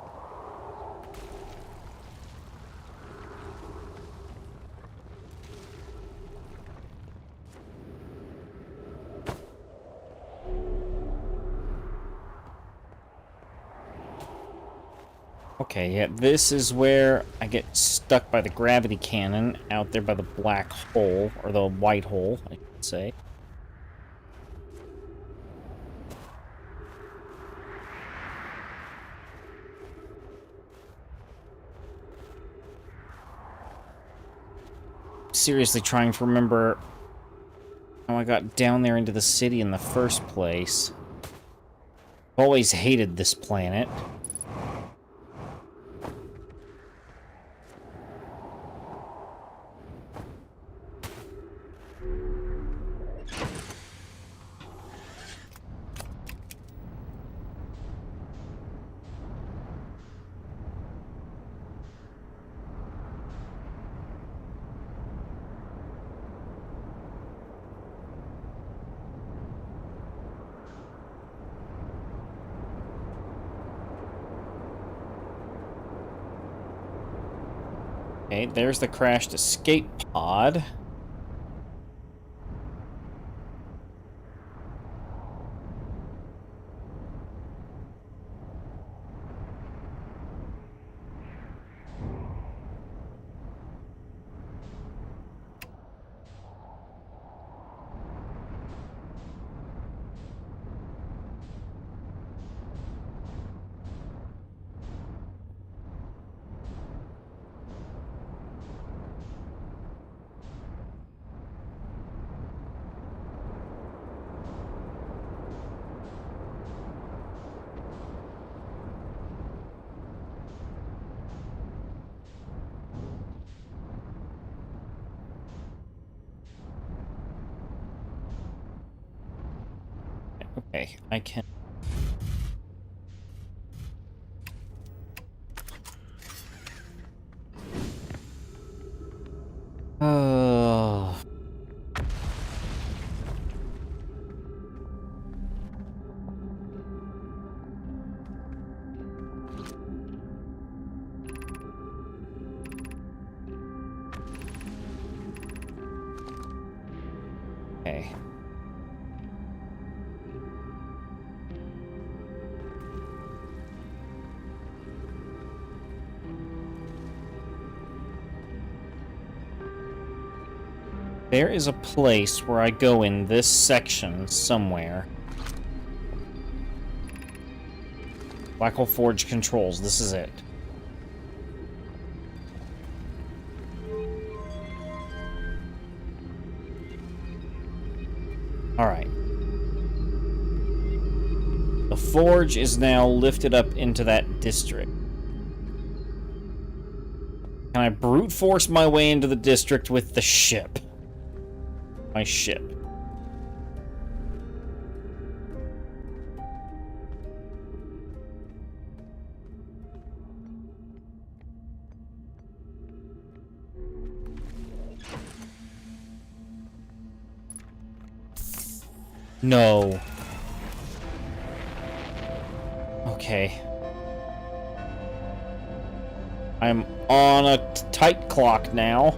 Okay, yeah, this is where I get stuck by the gravity cannon out there by the black hole, or the white hole, I should say. Seriously trying to remember how I got down there into the city in the first place. I've always hated this planet. Okay, there's the crashed escape pod. Okay, I can... Oh... Okay. There is a place where I go in this section somewhere. Black Hole Forge controls, this is it. Alright. The forge is now lifted up into that district. Can I brute force my way into the district with the ship? My ship. No. Okay. I'm on a tight clock now.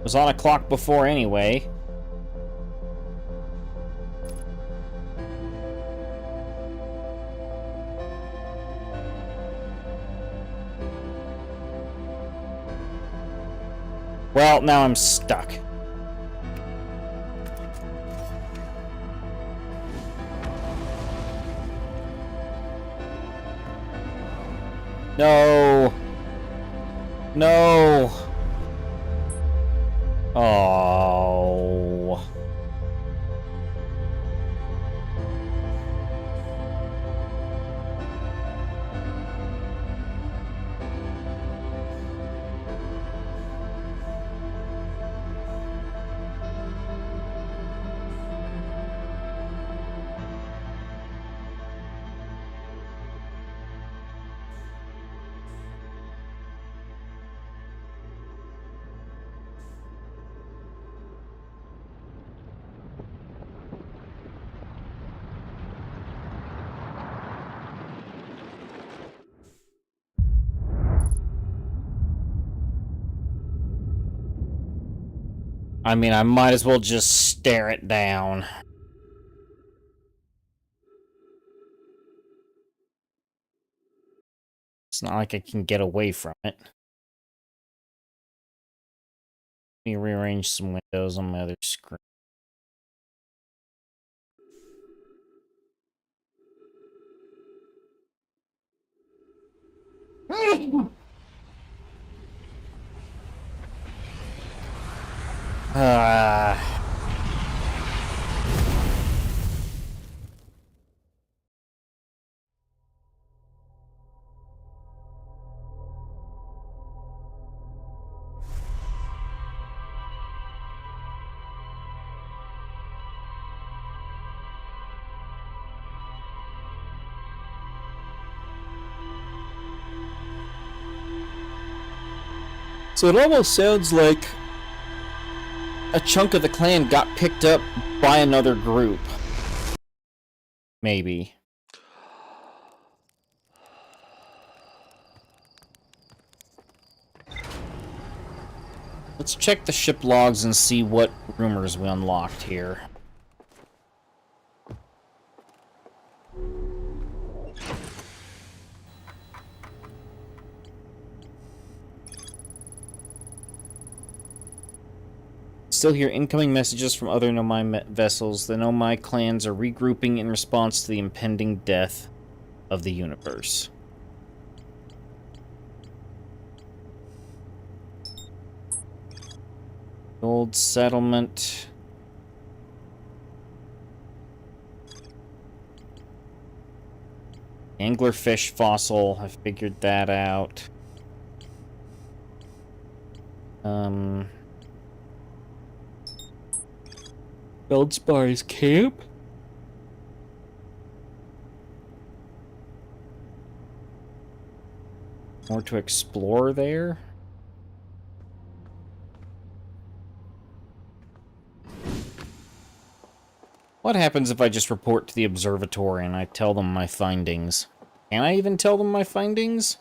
Was on a clock before anyway. Well, now I'm stuck. No. No. Oh. I mean, I might as well just stare it down. It's not like I can get away from it. Let me rearrange some windows on my other screen. So it almost sounds like a chunk of the clan got picked up by another group. Maybe. Let's check the ship logs and see what rumors we unlocked here. Still hear incoming messages from other Nomai vessels. The Nomai clans are regrouping in response to the impending death of the universe. Old settlement. Anglerfish fossil. I figured that out. Feldspar's camp? More to explore there? What happens if I just report to the observatory and I tell them my findings? Can I even tell them my findings?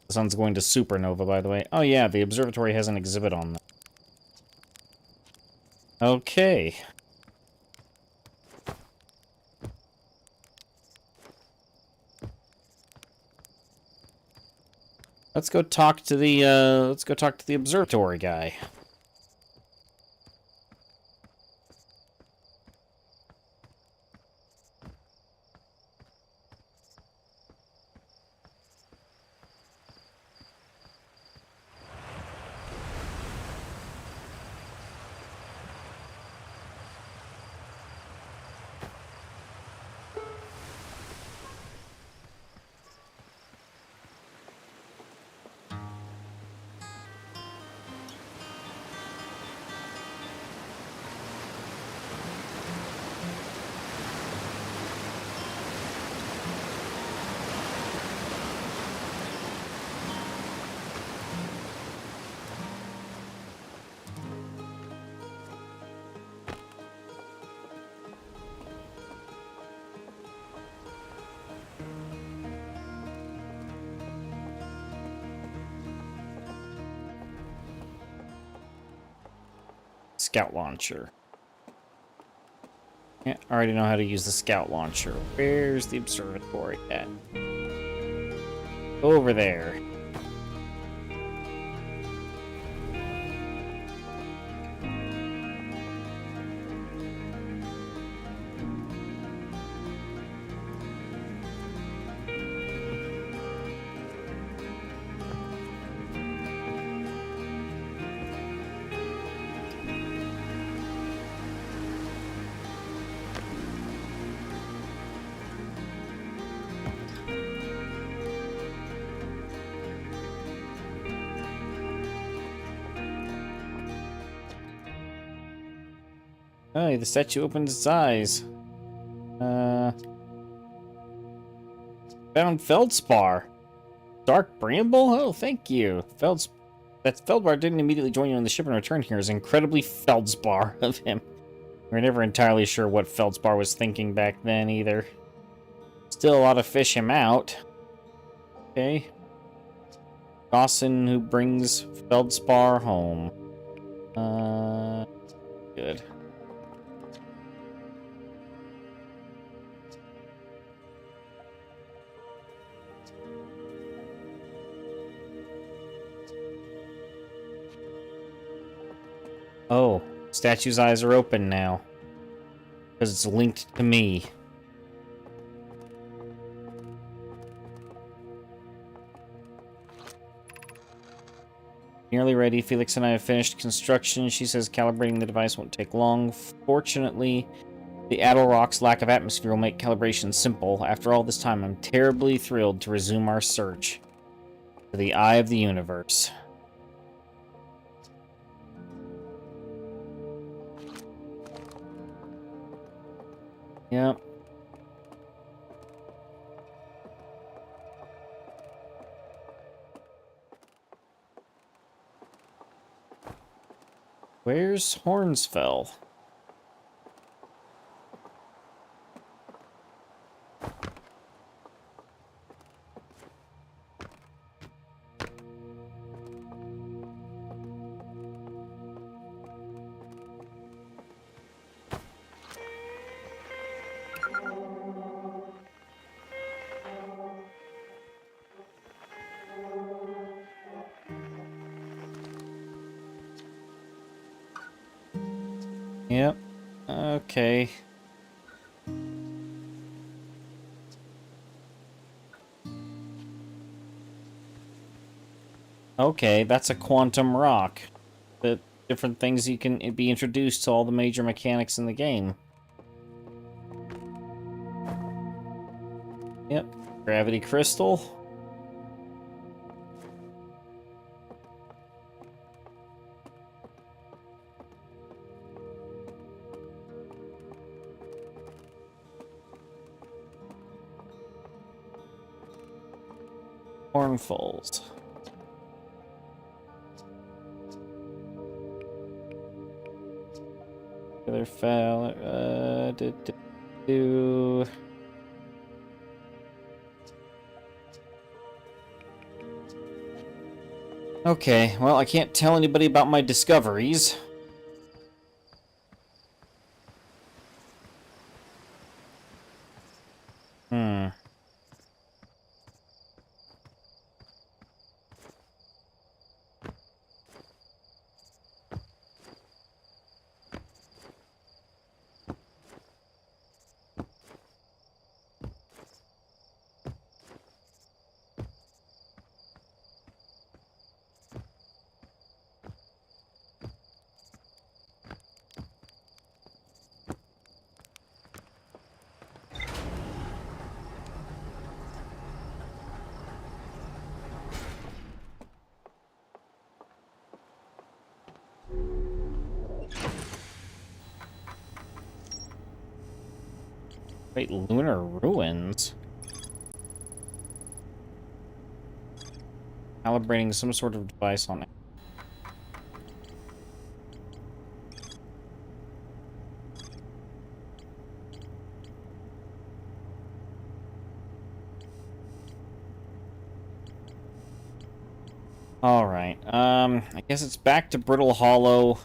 The sun's going to supernova, by the way. Oh yeah, the observatory has an exhibit on that. Okay. Let's go talk to the observatory guy. Scout launcher. Yeah, I already know how to use the scout launcher. Where's the observatory at? Over there. Oh, the statue opens its eyes. Found Feldspar. Dark Bramble? Oh, thank you. That Feldspar didn't immediately join you on the ship and return here is incredibly Feldspar of him. We're never entirely sure what Feldspar was thinking back then, either. Still ought to fish him out. Okay. Dawson who brings Feldspar home. Good. Oh, statue's eyes are open now. Because it's linked to me. Nearly ready. Felix and I have finished construction. She says calibrating the device won't take long. Fortunately, the Addle Rock's lack of atmosphere will make calibration simple. After all this time, I'm terribly thrilled to resume our search for the Eye of the Universe. Yep. Where's Hornsfell? Yep. Okay. Okay, that's a quantum rock. The different things you can be introduced to all the major mechanics in the game. Yep. Gravity crystal. Hornfalls. Other fell. Do. Okay, well, I can't tell anybody about my discoveries. Wait, lunar ruins? Calibrating some sort of device on it. Alright, I guess it's back to Bramble Hollow.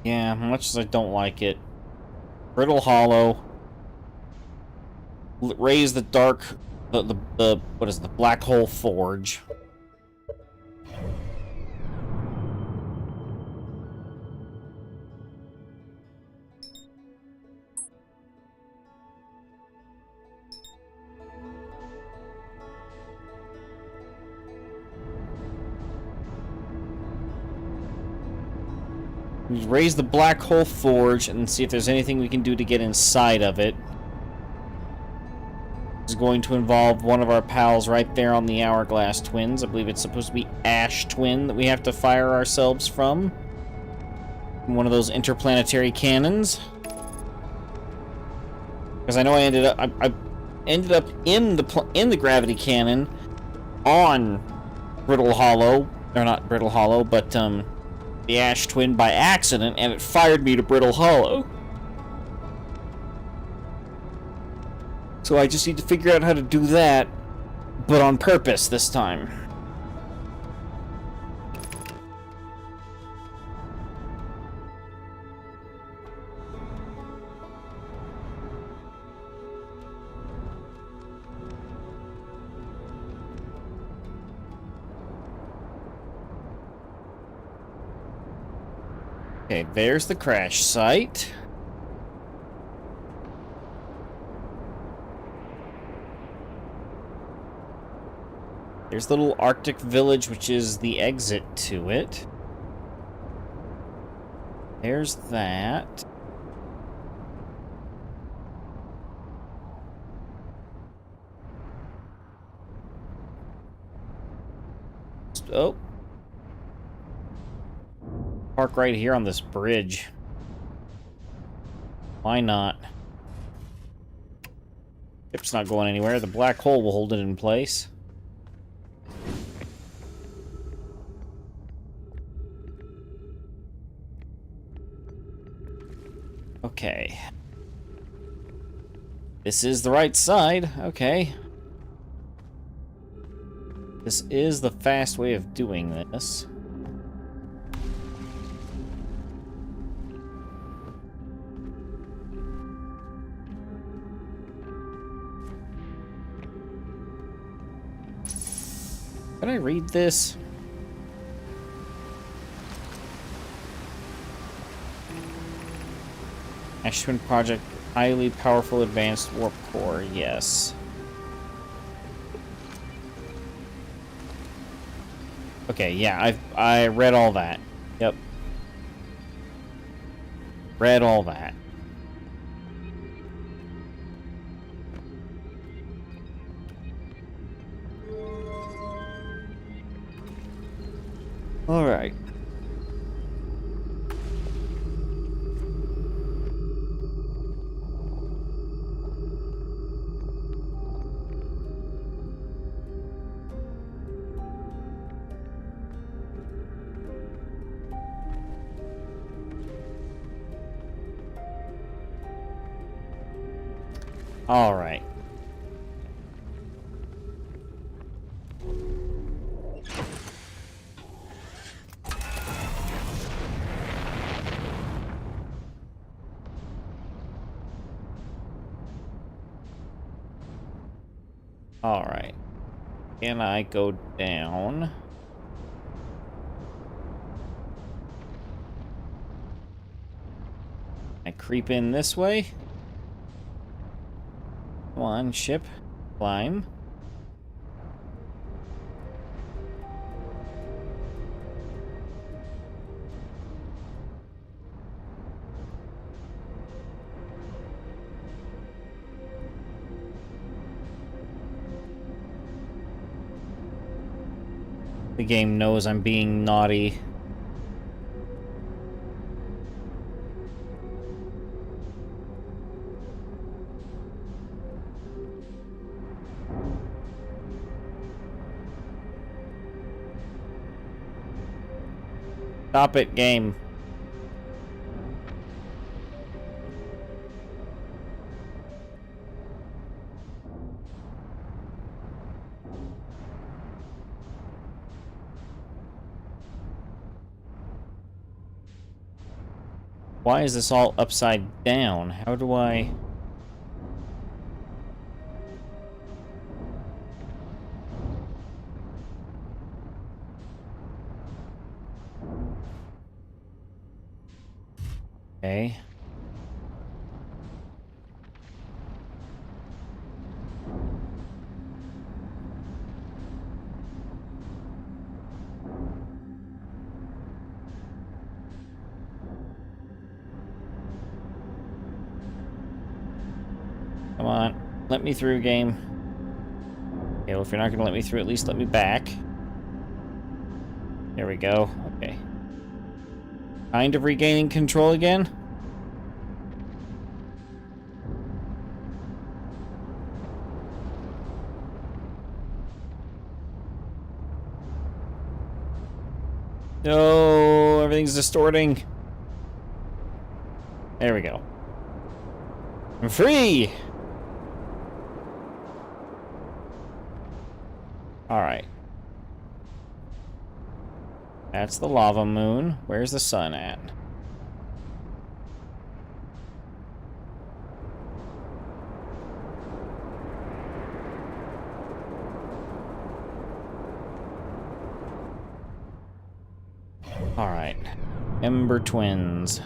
Yeah, much as I don't like it. Bramble Hollow. Raise the dark... what is it, the Black Hole Forge. Raise the Black Hole Forge and see if there's anything we can do to get inside of it. It's going to involve one of our pals right there on the Hourglass Twins. I believe it's supposed to be Ash Twin that we have to fire ourselves from. One of those interplanetary cannons. Because I know I ended up in the gravity cannon on Brittle Hollow, or not Brittle Hollow, but the Ash Twin by accident, and it fired me to Brittle Hollow. So I just need to figure out how to do that, but on purpose this time. Okay, there's the crash site. There's the little Arctic village, which is the exit to it. There's that. Oh. Park right here on this bridge. Why not? Ship's not going anywhere. The black hole will hold it in place. Okay. This is the right side. Okay. This is the fast way of doing this. Can I read this? Ash Twin Project, highly powerful advanced warp core, yes. Okay, yeah, I read all that. Yep. Read all that. All right. All right. All right. Can I go down? I creep in this way. Come on, ship. Climb. The game knows I'm being naughty. Stop it, game. Why is this all upside down? How do I... Okay. Come on. Let me through, game. Okay, well, if you're not gonna let me through, at least let me back. There we go. Okay. Kind of regaining control again. No, everything's distorting. There we go. I'm free! Alright. That's the lava moon. Where's the sun at? Alright. Ember Twins.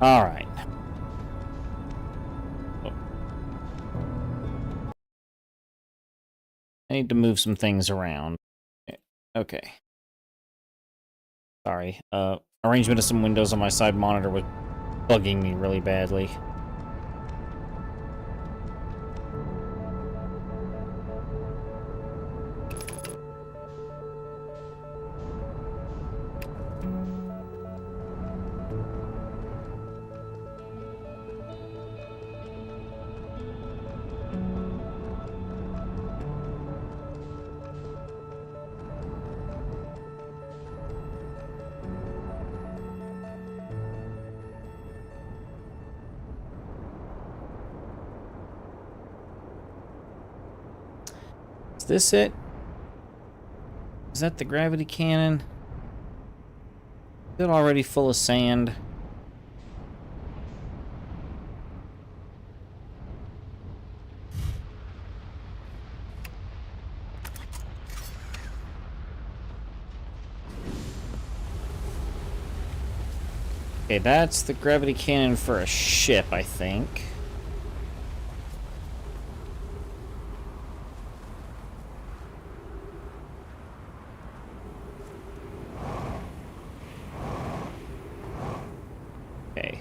Alright. Oh. I need to move some things around. Okay. Sorry. Arrangement of some windows on my side monitor was bugging me really badly. Is this it? Is that the gravity cannon? Is it already full of sand? Okay, that's the gravity cannon for a ship, I think. Okay.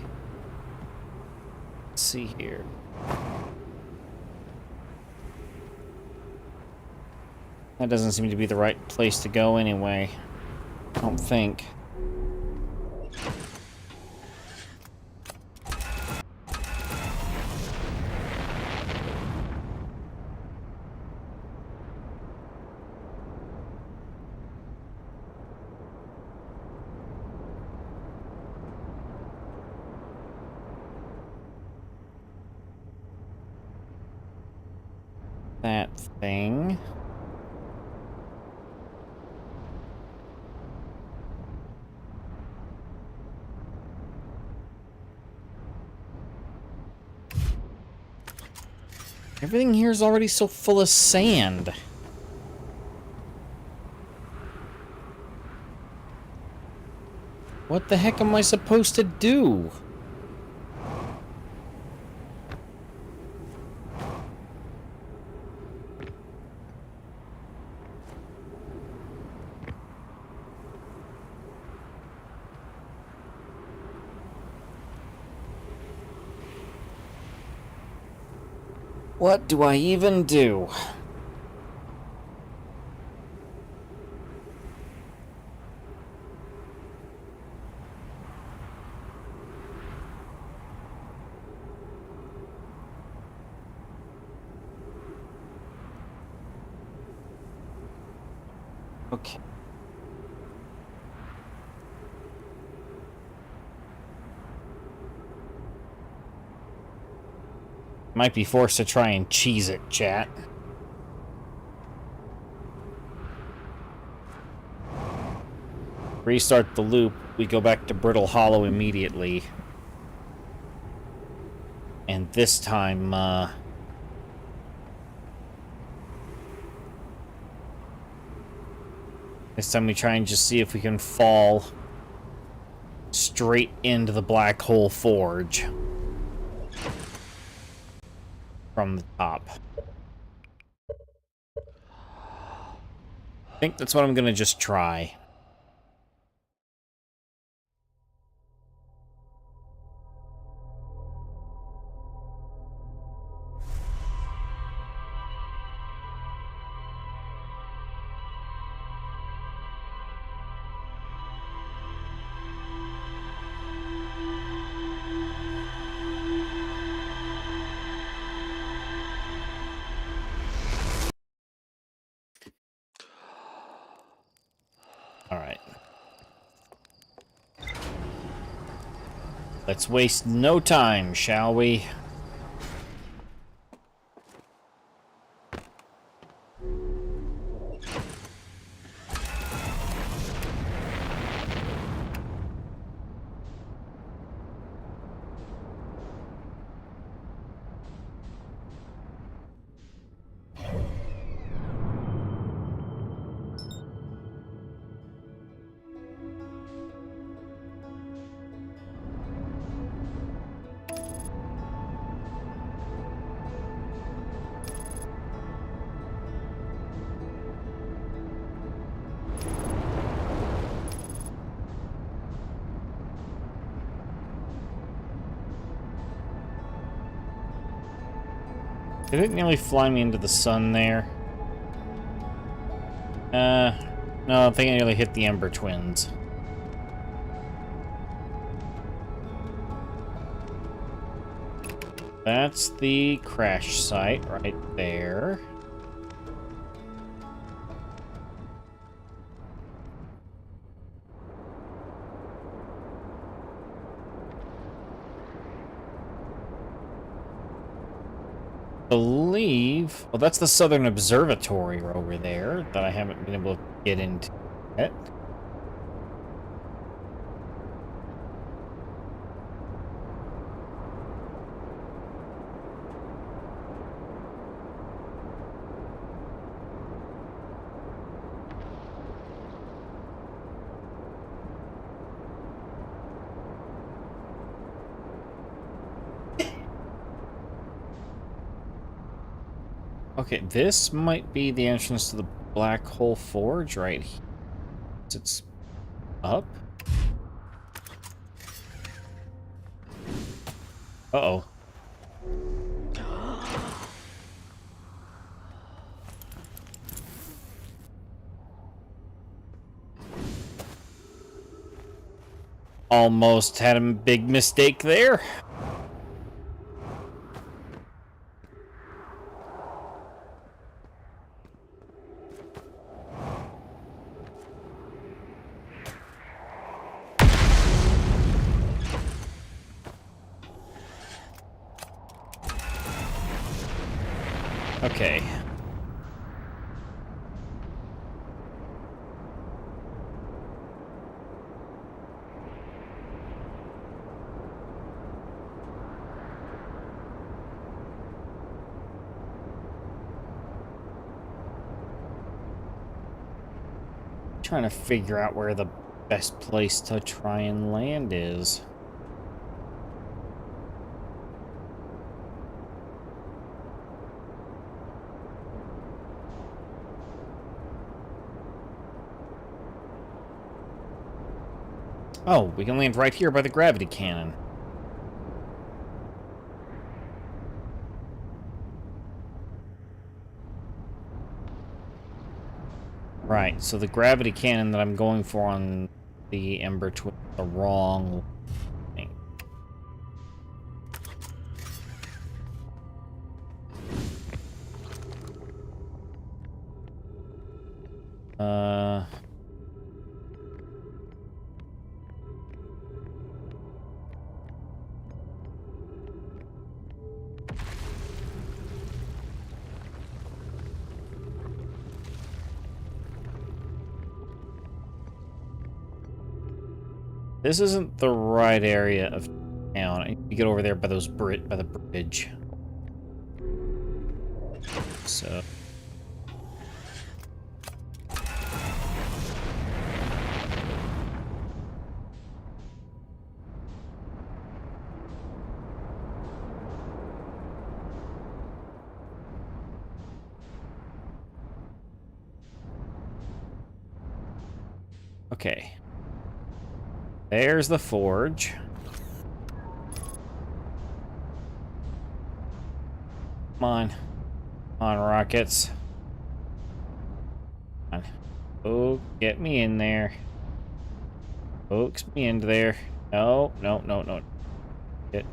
Let's see here. That doesn't seem to be the right place to go anyway. I don't think. That thing. Everything here is already so full of sand. What the heck am I supposed to do? What do I even do? Okay. Might be forced to try and cheese it, chat. Restart the loop, we go back to Brittle Hollow immediately. And this time, we try and just see if we can fall straight into the Black Hole Forge from the top. I think that's what I'm gonna just try. Let's waste no time, shall we? Did it nearly fly me into the sun there? No, I think I nearly hit the Ember Twins. That's the crash site right there. Believe... Well, that's the Southern Observatory over there that I haven't been able to get into yet. Okay, this might be the entrance to the Black Hole Forge right here. It's up. Uh-oh. Almost had a big mistake there. Okay. Trying to figure out where the best place to try and land is. Oh, we can land right here by the gravity cannon. Right, so the gravity cannon that I'm going for on the Ember Twin is the wrong thing. This isn't the right area of town. I need to get over there by those by the bridge. So. Okay. There's the forge. Come on. Come on, rockets. Come on. Oh, get me in there. Coax me into there. No, no, no, no. Get.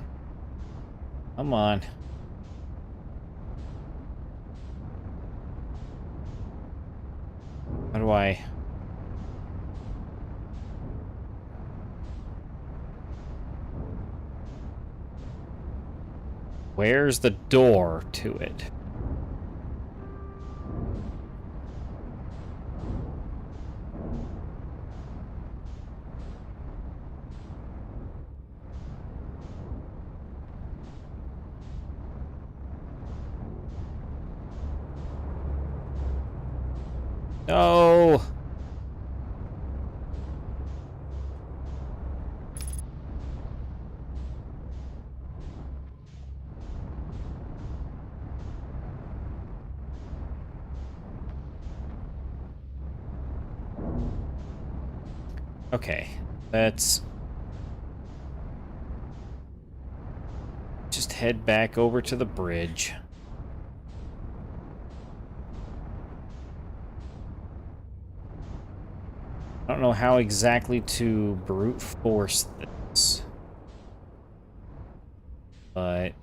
Come on. How do I... Where's the door to it? No! Okay, let's just head back over to the bridge. I don't know how exactly to brute force this, but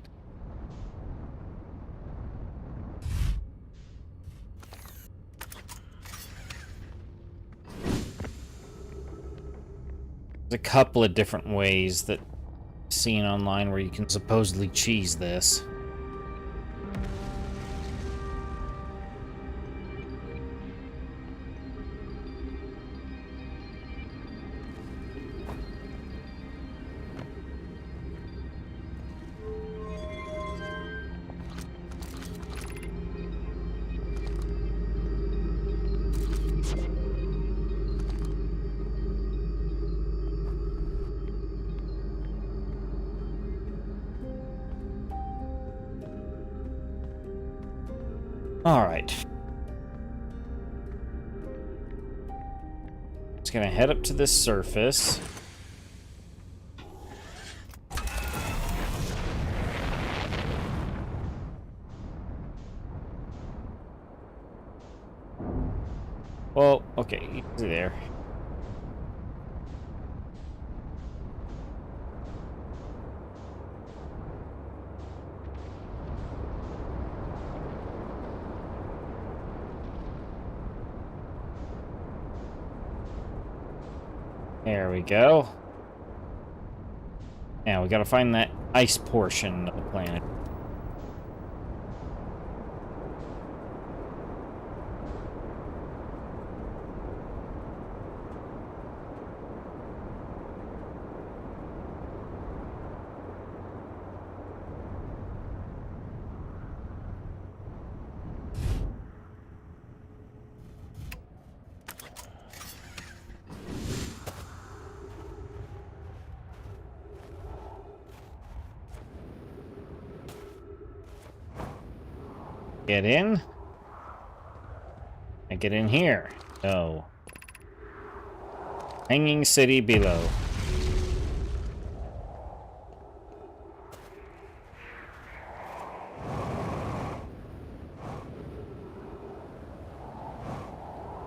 there's a couple of different ways that I've seen online where you can supposedly cheese this. Alright. Just gonna head up to this surface. Well, okay, easy there. There we go. Now we gotta find that ice portion of the planet. Get in. And get in here. No. Hanging city below.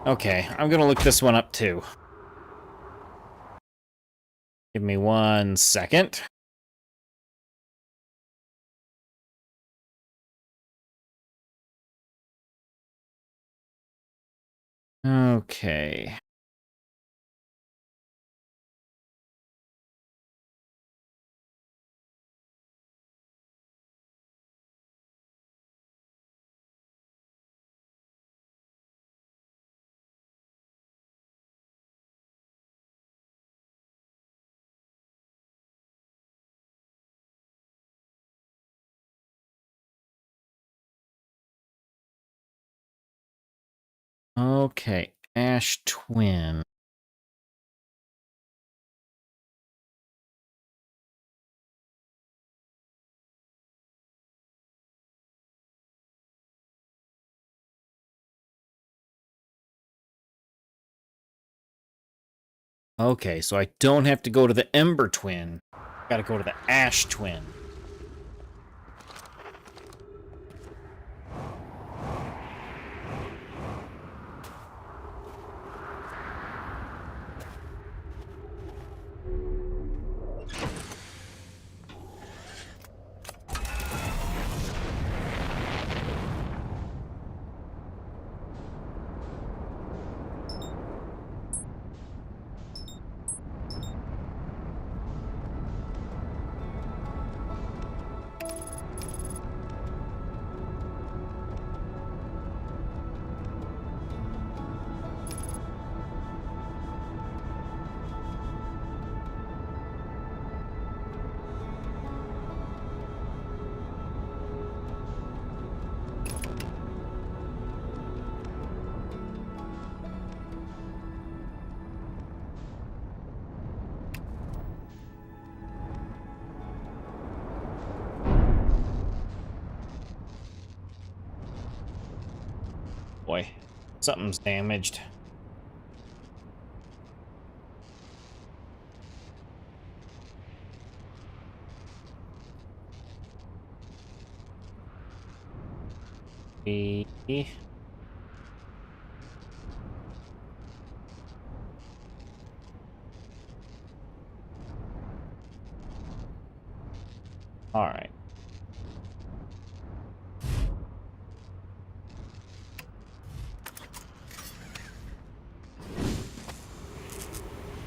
Okay, I'm gonna look this one up too. Give me 1 second. Okay. Okay, Ash Twin. Okay, so I don't have to go to the Ember Twin. Gotta go to the Ash Twin. Something's damaged. All right.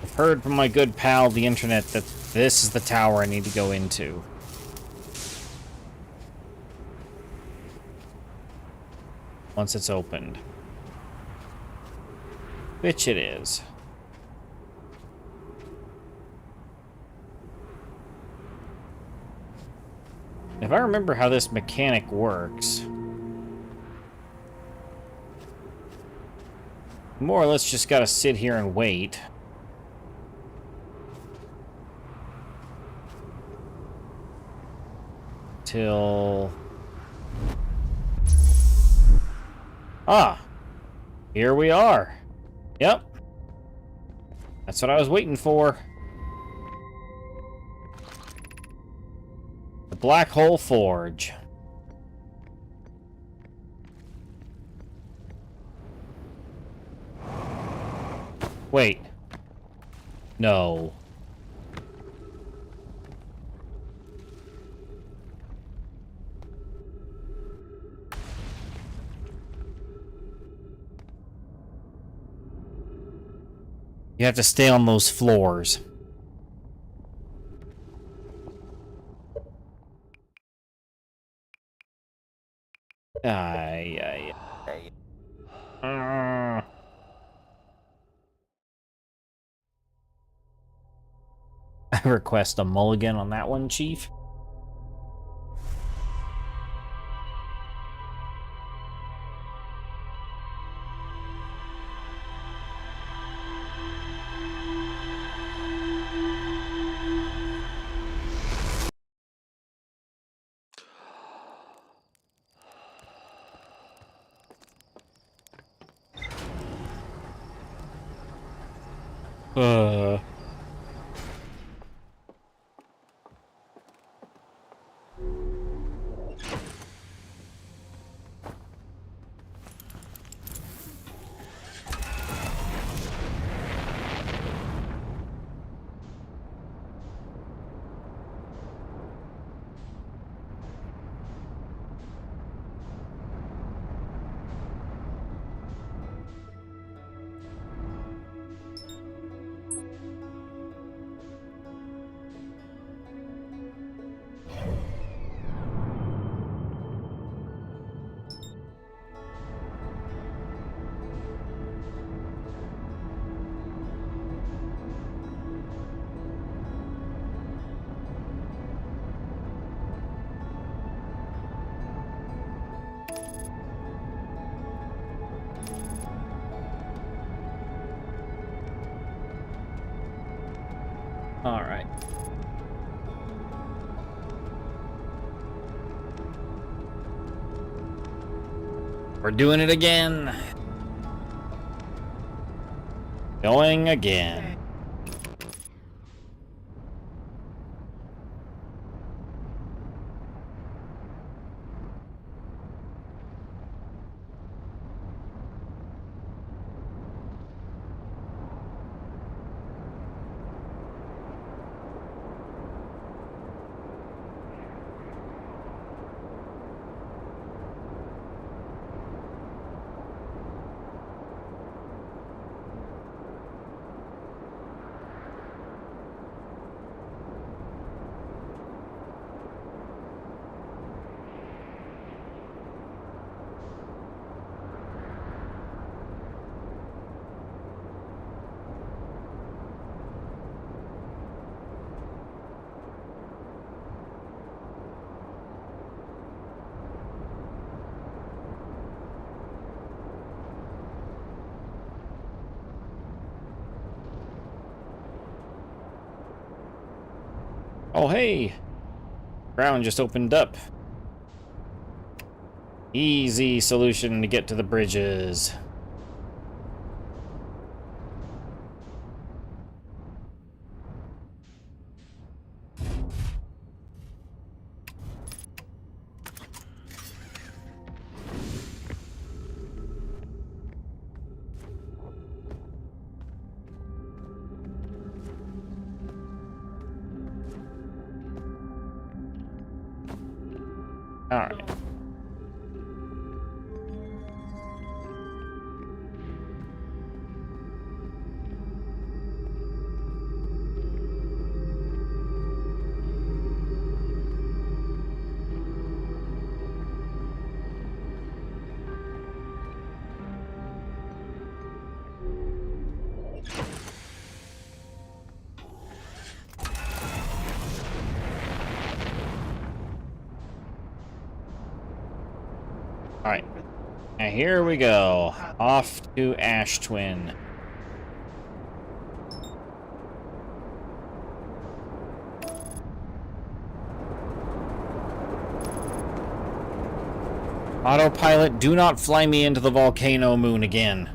I've heard from my good pal, the internet, that this is the tower I need to go into. Once it's opened. Which it is. If I remember how this mechanic works, more or less just gotta sit here and wait. Till... Ah! Here we are. Yep. That's what I was waiting for. The Black Hole Forge. Wait. No. You have to stay on those floors. Ay. I request a mulligan on that one, Chief. All right. We're doing it again. Going again. Oh, hey! Ground just opened up. Easy solution to get to the bridges. All right. All right. Now here we go. Off to Ash Twin. Autopilot, do not fly me into the volcano moon again.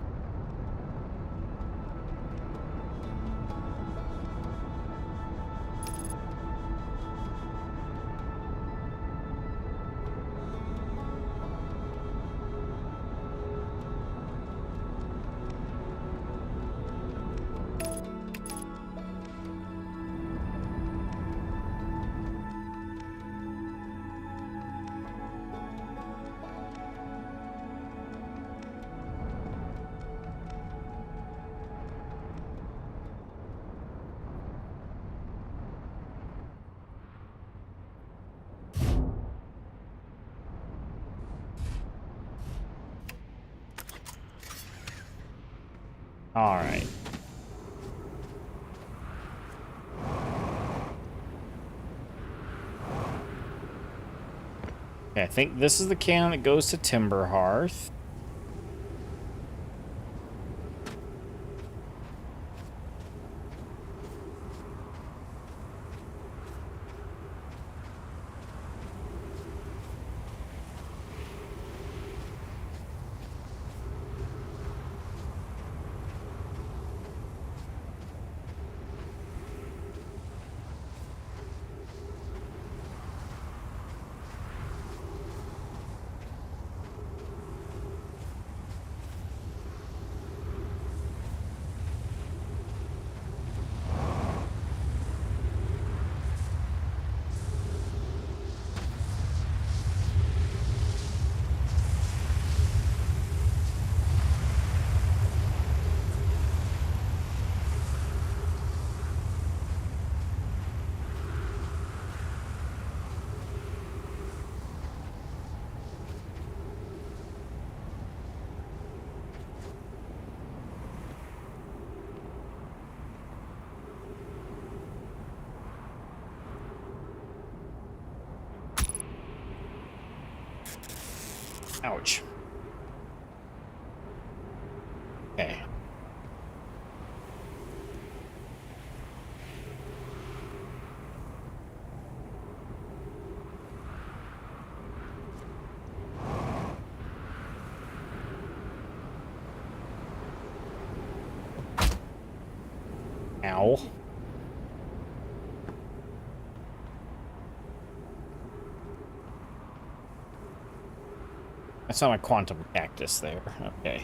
All right. Okay, I think this is the cannon that goes to Timberhearth. Ouch. Okay. Ow. I saw my quantum cactus there. Okay.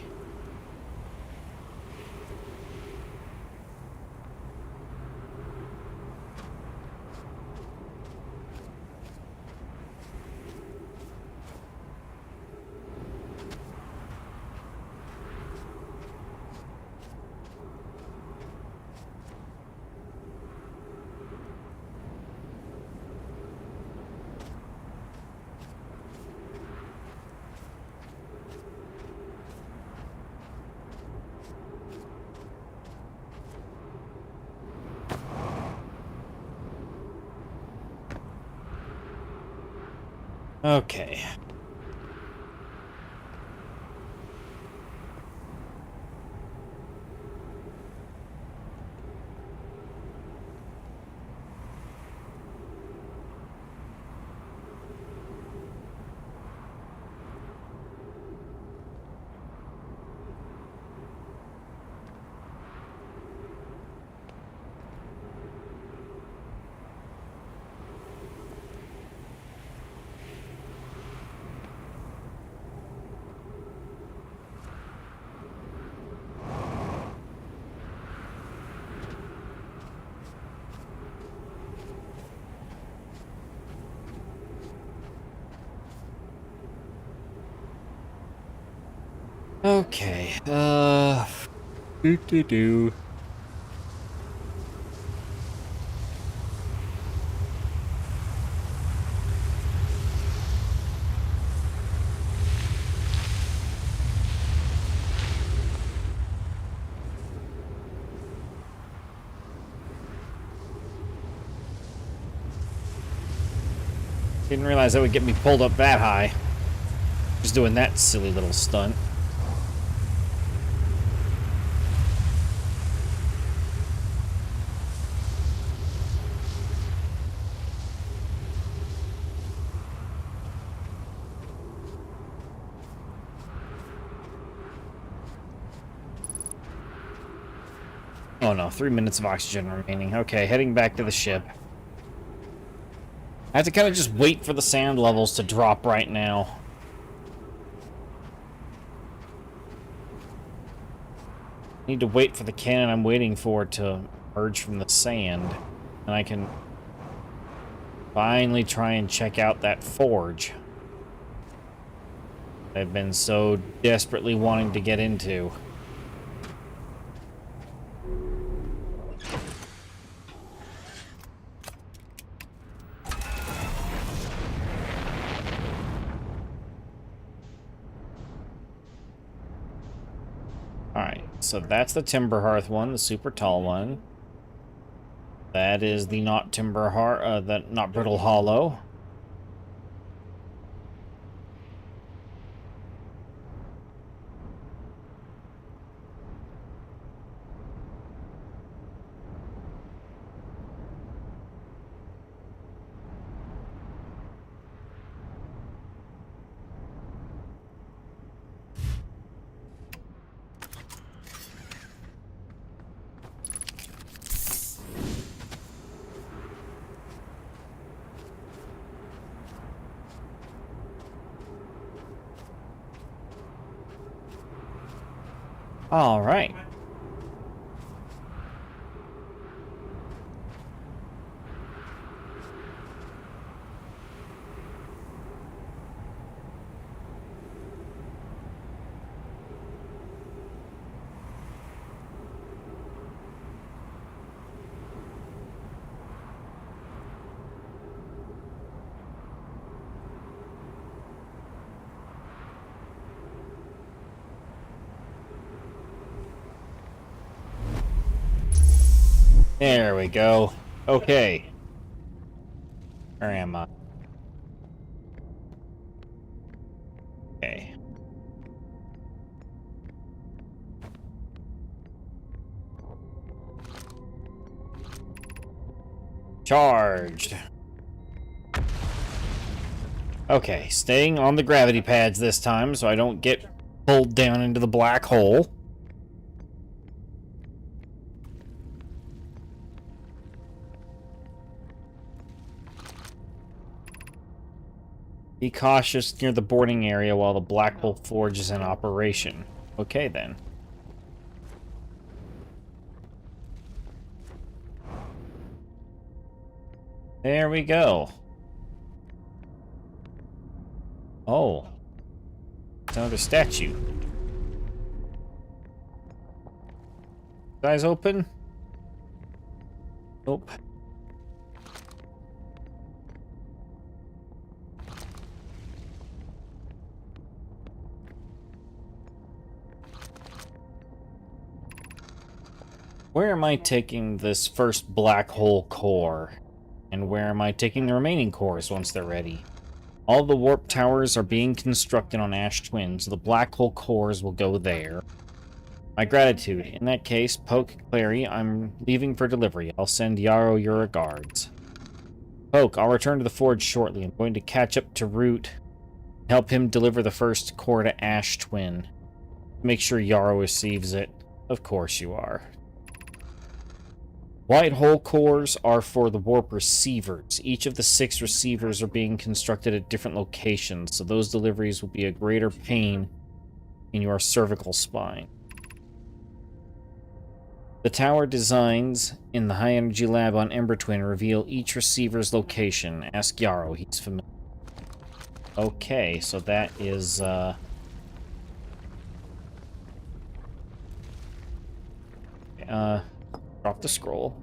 Okay. Okay, do. Didn't realize that would get me pulled up that high. Just doing that silly little stunt. Oh no, 3 minutes of oxygen remaining. Okay, heading back to the ship. I have to kind of just wait for the sand levels to drop right now. I need to wait for the cannon I'm waiting for to emerge from the sand. And I can finally try and check out that forge I've been so desperately wanting to get into. Alright, so that's the Timber Hearth one, the super tall one. That is the not Timber Hearth, the not Brittle Hollow. All right. There we go. Okay. Where am I? Okay. Charged. Okay, staying on the gravity pads this time so I don't get pulled down into the black hole. Be cautious near the boarding area while the black hole forge is in operation. Okay, then. There we go. Oh. It's another statue. Eyes open? Nope. Where am I taking this first black hole core? And where am I taking the remaining cores once they're ready? All the warp towers are being constructed on Ash Twin, so the black hole cores will go there. My gratitude. In that case, Poke, Clary, I'm leaving for delivery. I'll send Yarrow your regards. Poke, I'll return to the forge shortly. I'm going to catch up to Root and help him deliver the first core to Ash Twin. Make sure Yarrow receives it. Of course you are. White hole cores are for the warp receivers. Each of the 6 receivers are being constructed at different locations, so those deliveries will be a greater pain in your cervical spine. The tower designs in the high energy lab on Ember Twin reveal each receiver's location. Ask Yarrow, he's familiar. Okay, so that is drop the scroll.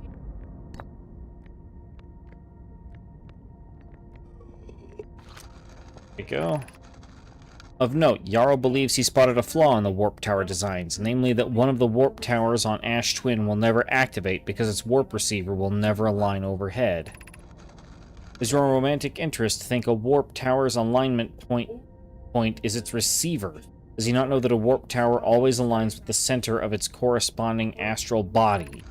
There we go. Of note, Yarrow believes he spotted a flaw in the warp tower designs, namely that one of the warp towers on Ash Twin will never activate because its warp receiver will never align overhead. Does your romantic interest think a warp tower's alignment point is its receiver? Does he not know that a warp tower always aligns with the center of its corresponding astral body?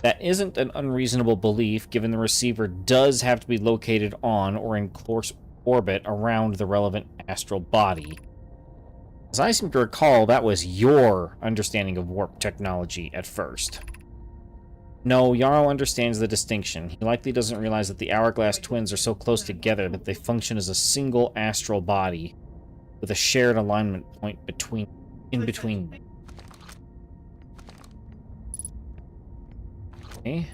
That isn't an unreasonable belief, given the receiver does have to be located on or in close orbit around the relevant astral body. As I seem to recall, that was your understanding of warp technology at first. No, Yarrow understands the distinction. He likely doesn't realize that the Hourglass twins are so close together that they function as a single astral body, with a shared alignment point in between them. Okay.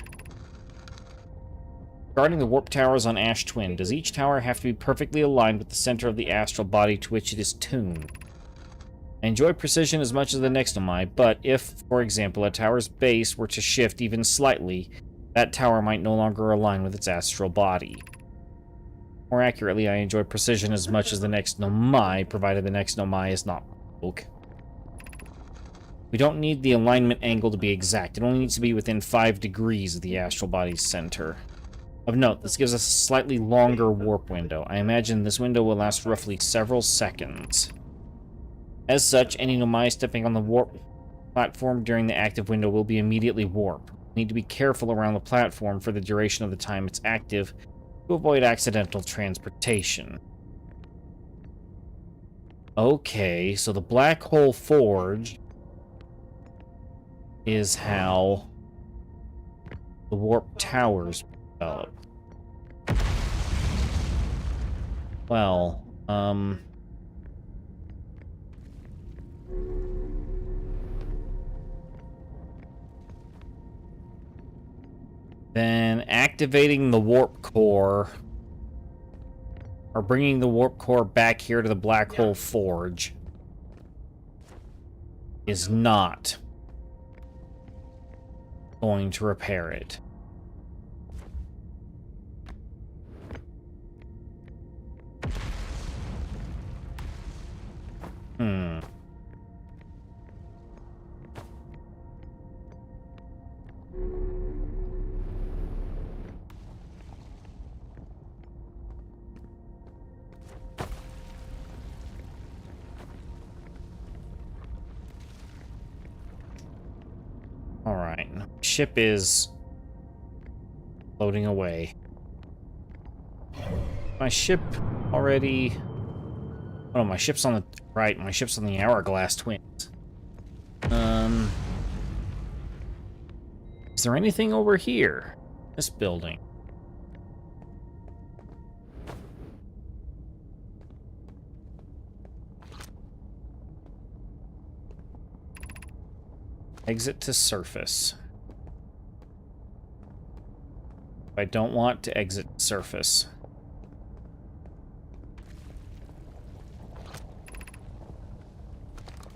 Regarding the warp towers on Ash Twin, does each tower have to be perfectly aligned with the center of the astral body to which it is tuned? I enjoy precision as much as the next Nomai, but if, for example, a tower's base were to shift even slightly, that tower might no longer align with its astral body. More accurately, I enjoy precision as much as the next Nomai, provided the next Nomai is not broke. We don't need the alignment angle to be exact. It only needs to be within 5 degrees of the astral body's center. Of note, this gives us a slightly longer warp window. I imagine this window will last roughly several seconds. As such, any Nomai stepping on the warp platform during the active window will be immediately warped. We need to be careful around the platform for the duration of the time it's active to avoid accidental transportation. Okay, so the Black Hole Forge is how the warp towers develop. Well, then activating the warp core, or bringing the warp core back here to the Black Hole Forge, is not going to repair it. Alright, ship is floating away. My ship already... Oh, my ship's on the... Right, my ship's on the Hourglass Twins. Is there anything over here? This building. Exit to surface. I don't want to exit surface.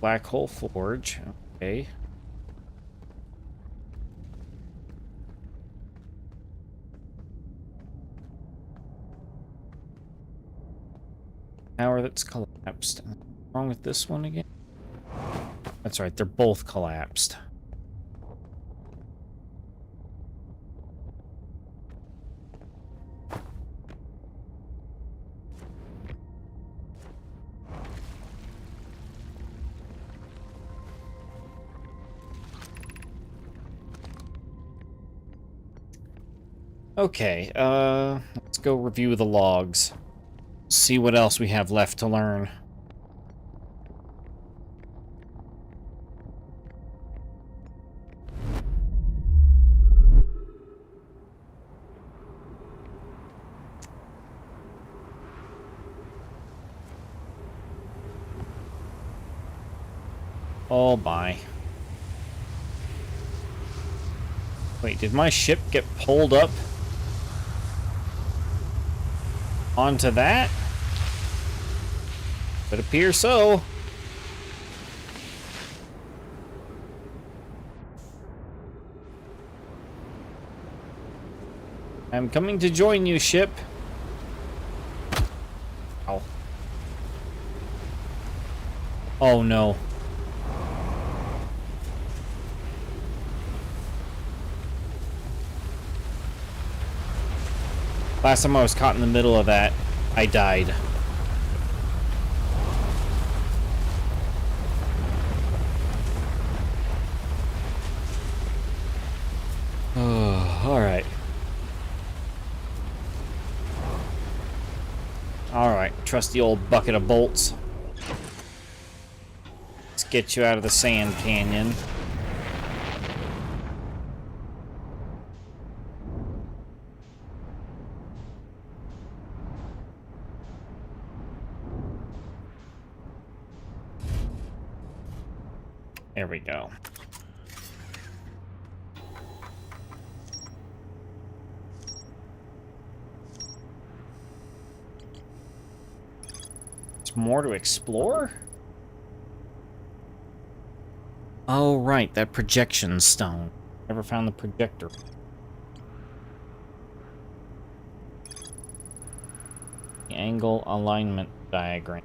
Black Hole Forge. Okay. Tower that's collapsed. What's wrong with this one again? That's right, they're both collapsed. Okay, let's go review the logs. See what else we have left to learn. Oh my. Wait, did my ship get pulled up onto that? It appears so. I'm coming to join you, ship. Ow. Oh no. Last time I was caught in the middle of that, I died. Oh, alright. Alright, trusty old bucket of bolts. Let's get you out of the sand canyon. There we go. There's more to explore? Oh, right, that projection stone. Never found the projector. The angle alignment diagram.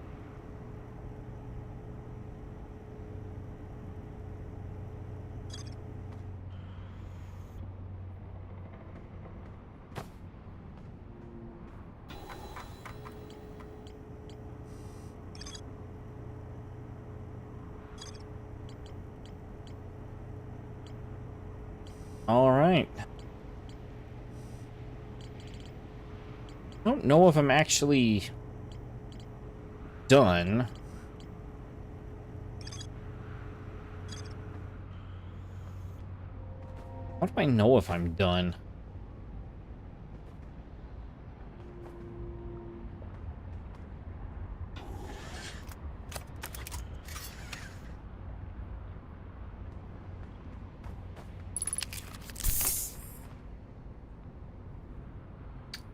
All right. I don't know if I'm actually done. How do I know if I'm done?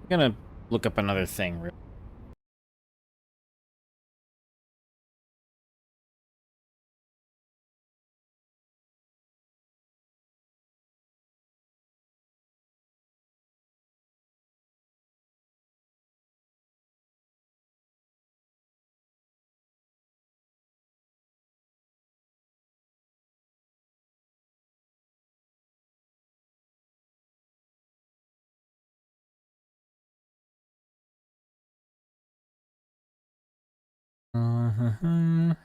I'm gonna look up another thing. Uh-huh.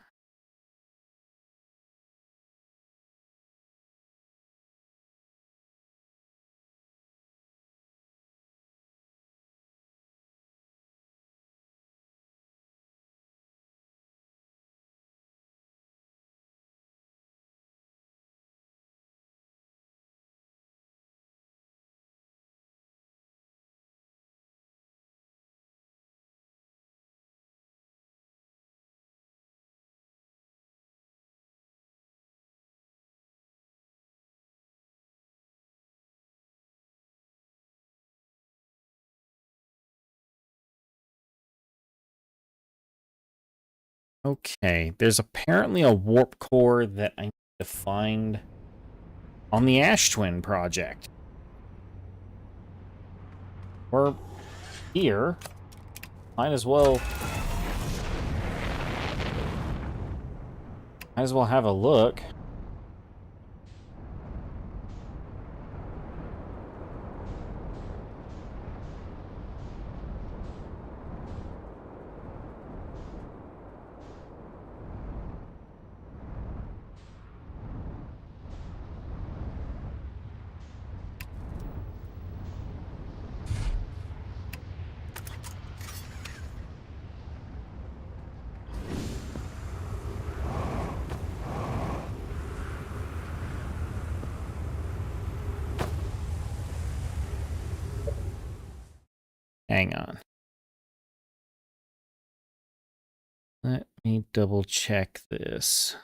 Okay, there's apparently a warp core that I need to find on the Ash Twin project. We're here. Might as well have a look. Hang on. Let me double check this.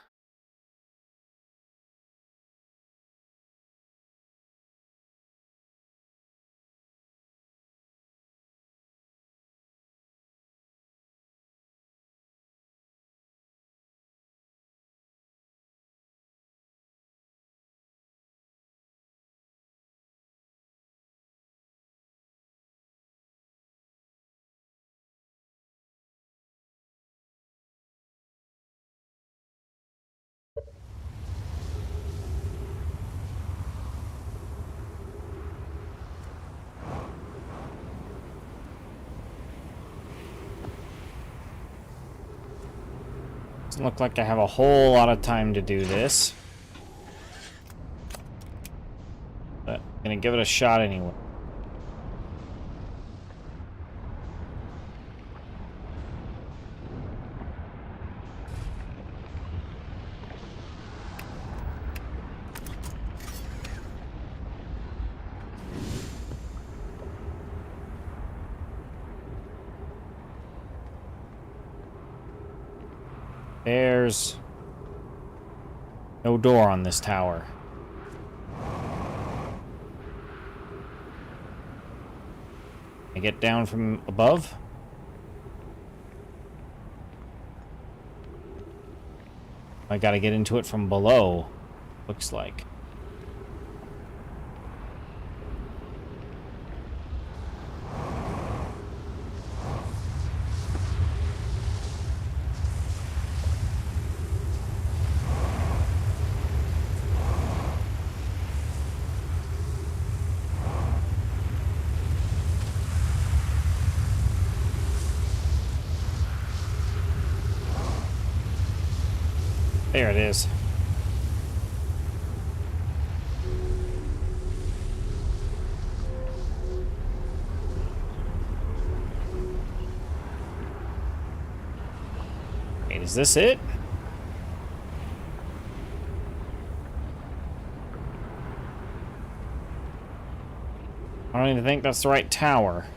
Doesn't look like I have a whole lot of time to do this. But I'm gonna give it a shot anyway. There's no door on this tower. Can I get down from above? I gotta get into it from below, looks like. There it is. Wait, is this it? I don't even think that's the right tower.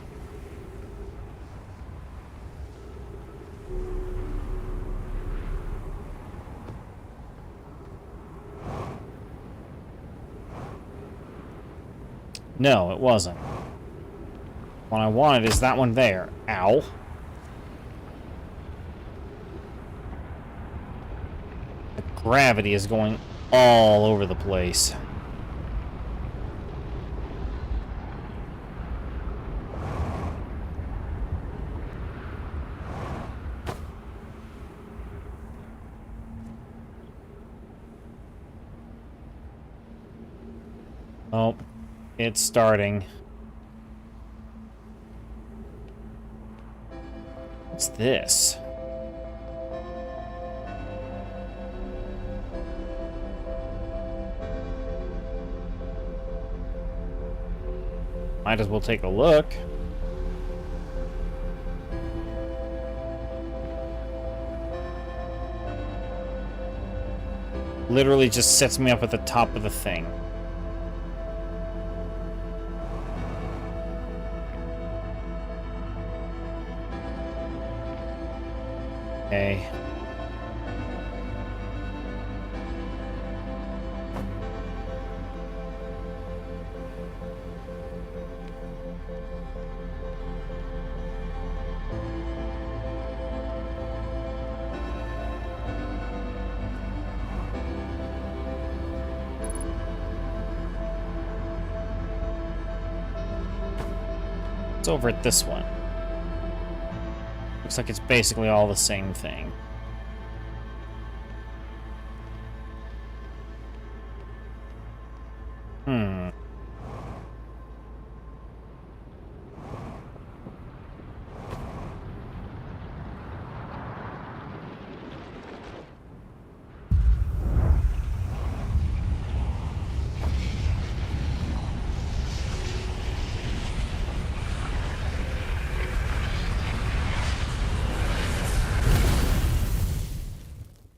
No, it wasn't. What I wanted is that one there. Ow. The gravity is going all over the place. Oh, it's starting. What's this? Might as well take a look. Literally just sets me up at the top of the thing. Okay. It's over at this one. Looks like it's basically all the same thing.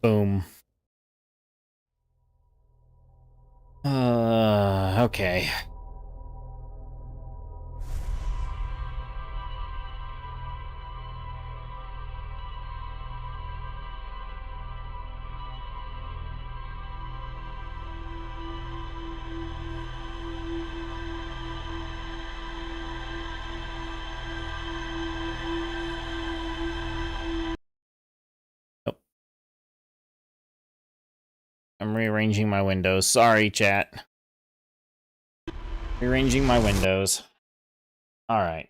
Boom. Okay. Oh. I'm rearranging my windows. Sorry, chat. Rearranging my windows. All right.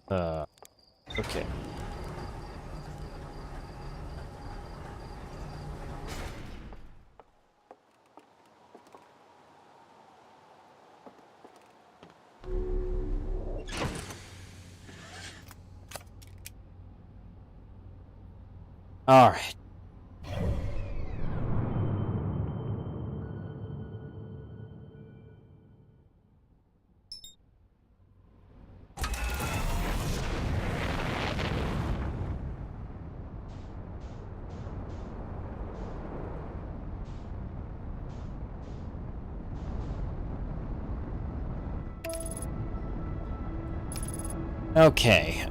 Okay. All right. Okay,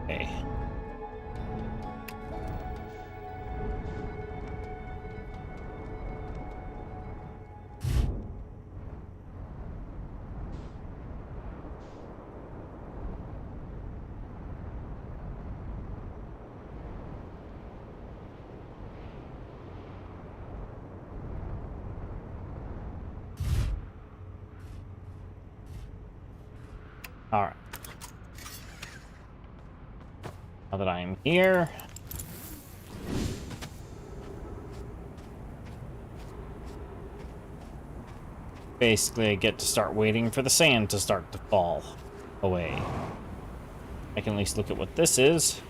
okay. All right. Now that I'm here, basically I get to start waiting for the sand to start to fall away. I can at least look at what this is.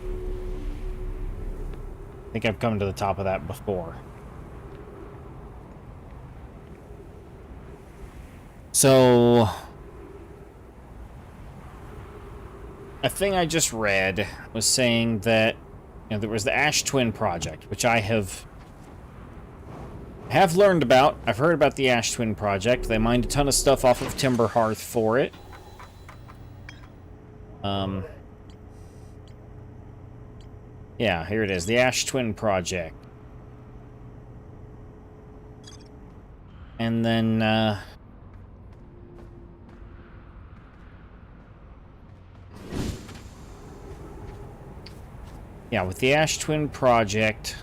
I think I've come to the top of that before. So, a thing I just read was saying that, you know, there was the Ash Twin Project, which I have learned about. I've heard about the Ash Twin Project. They mined a ton of stuff off of Timber Hearth for it. Yeah, here it is, the Ash Twin Project. And then, yeah, with the Ash Twin Project,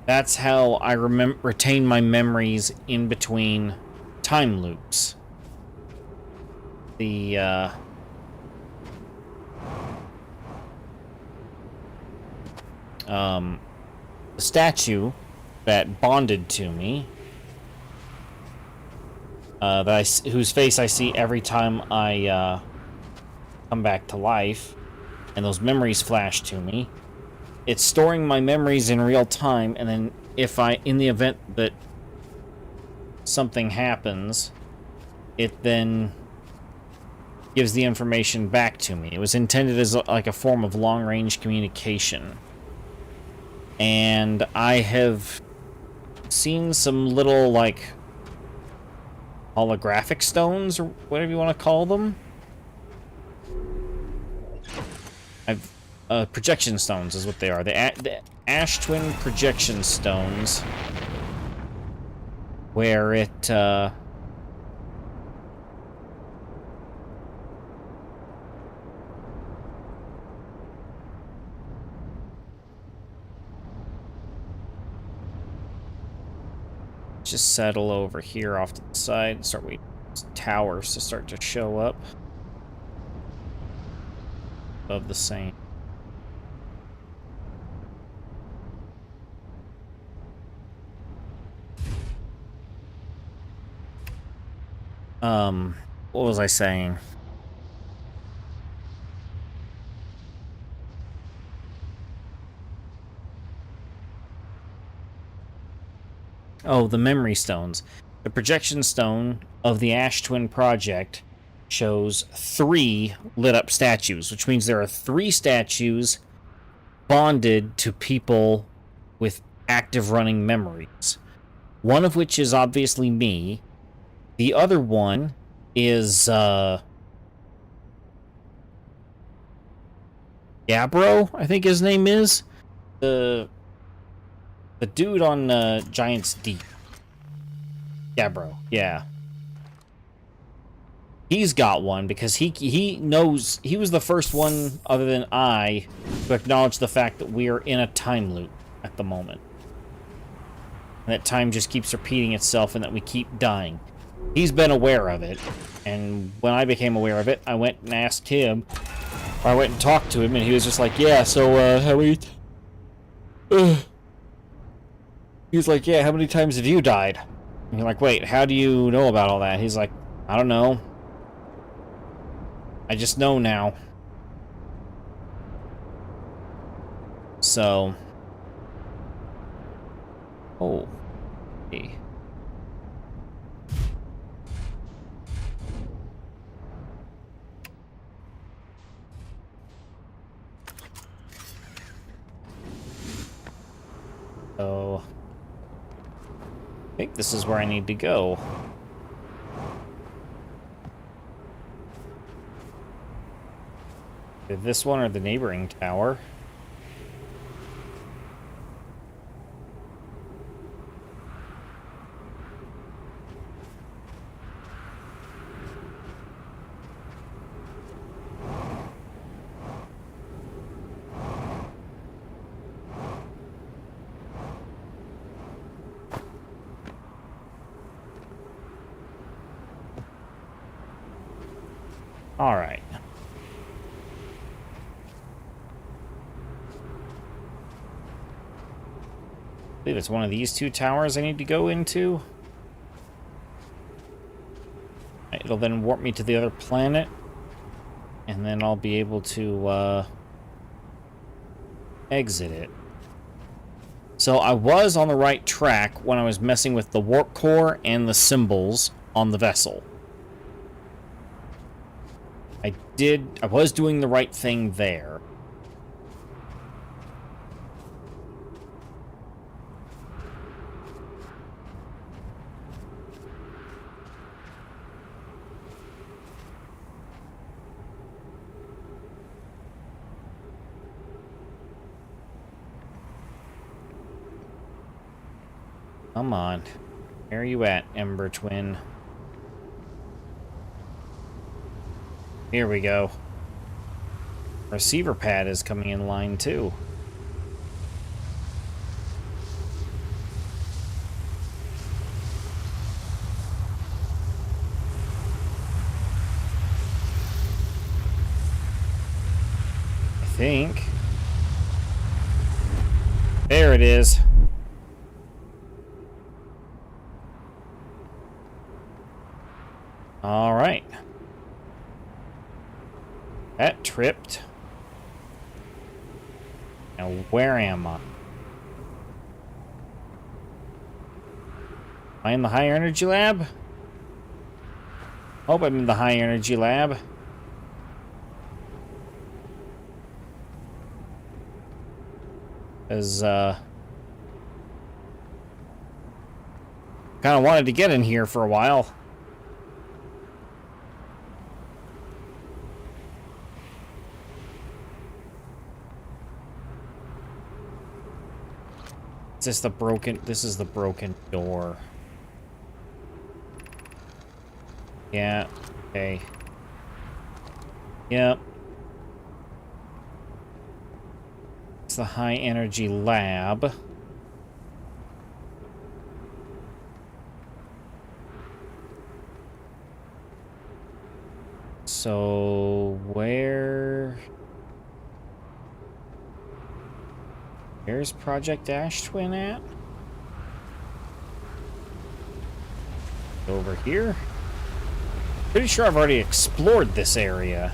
that's how I retain my memories in between time loops. The statue that bonded to me, whose face I see every time I come back to life, and those memories flash to me. It's storing my memories in real time, and then in the event that something happens, it then gives the information back to me. It was intended as like a form of long-range communication. And I have seen some little, like, holographic stones, or whatever you want to call them. Projection stones is what they are. The Ash Twin projection stones, where it, just settle over here off to the side and start waiting for towers to start to show up above the same. What was I saying? Oh, the memory stones. The projection stone of the Ash Twin Project shows 3 lit up statues, which means there are 3 statues bonded to people with active running memories. One of which is obviously me. The other one is, Gabbro, I think his name is. The dude on Giant's Deep. Gabbro, yeah. He's got one because he knows, he was the first one other than I to acknowledge the fact that we are in a time loop at the moment. that time just keeps repeating itself and that we keep dying. He's been aware of it, and when I became aware of it, I went and asked him, or I went and talked to him, and he was just like, yeah, so, how many... He was like, yeah, how many times have you died? And you're like, wait, how do you know about all that? He's like, I don't know. I just know now. So... Oh. Hey. So... I think this is where I need to go. Either this one or the neighboring tower. Alright. I believe it's one of these two towers I need to go into. It'll then warp me to the other planet. And then I'll be able to, exit it. So I was on the right track when I was messing with the warp core and the symbols on the vessel. I was doing the right thing there. Come on. Where are you at, Ember Twin? Here we go. Receiver pad is coming in line too. I think. There it is. All right. That tripped. Now, where am I? Am I in the higher energy lab? Hope I'm in the high energy lab. Because, kind of wanted to get in here for a while. Is this the broken... This is the broken door. Yeah, okay. Yep. It's the high energy lab. So, where's Project Ash Twin at? Over here? Pretty sure I've already explored this area.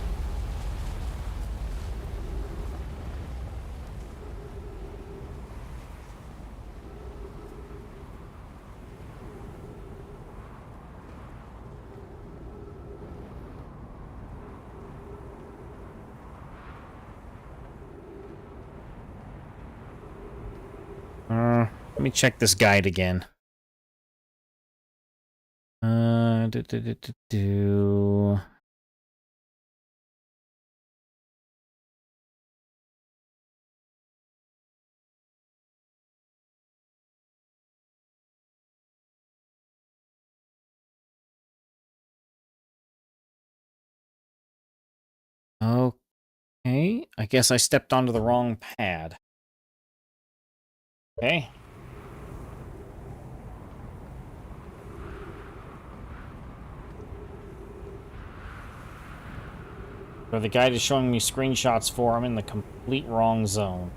Let me check this guide again. Do, do, do, do, do. Okay, I guess I stepped onto the wrong pad. Okay. Or the guide is showing me screenshots for I'm in the complete wrong zone.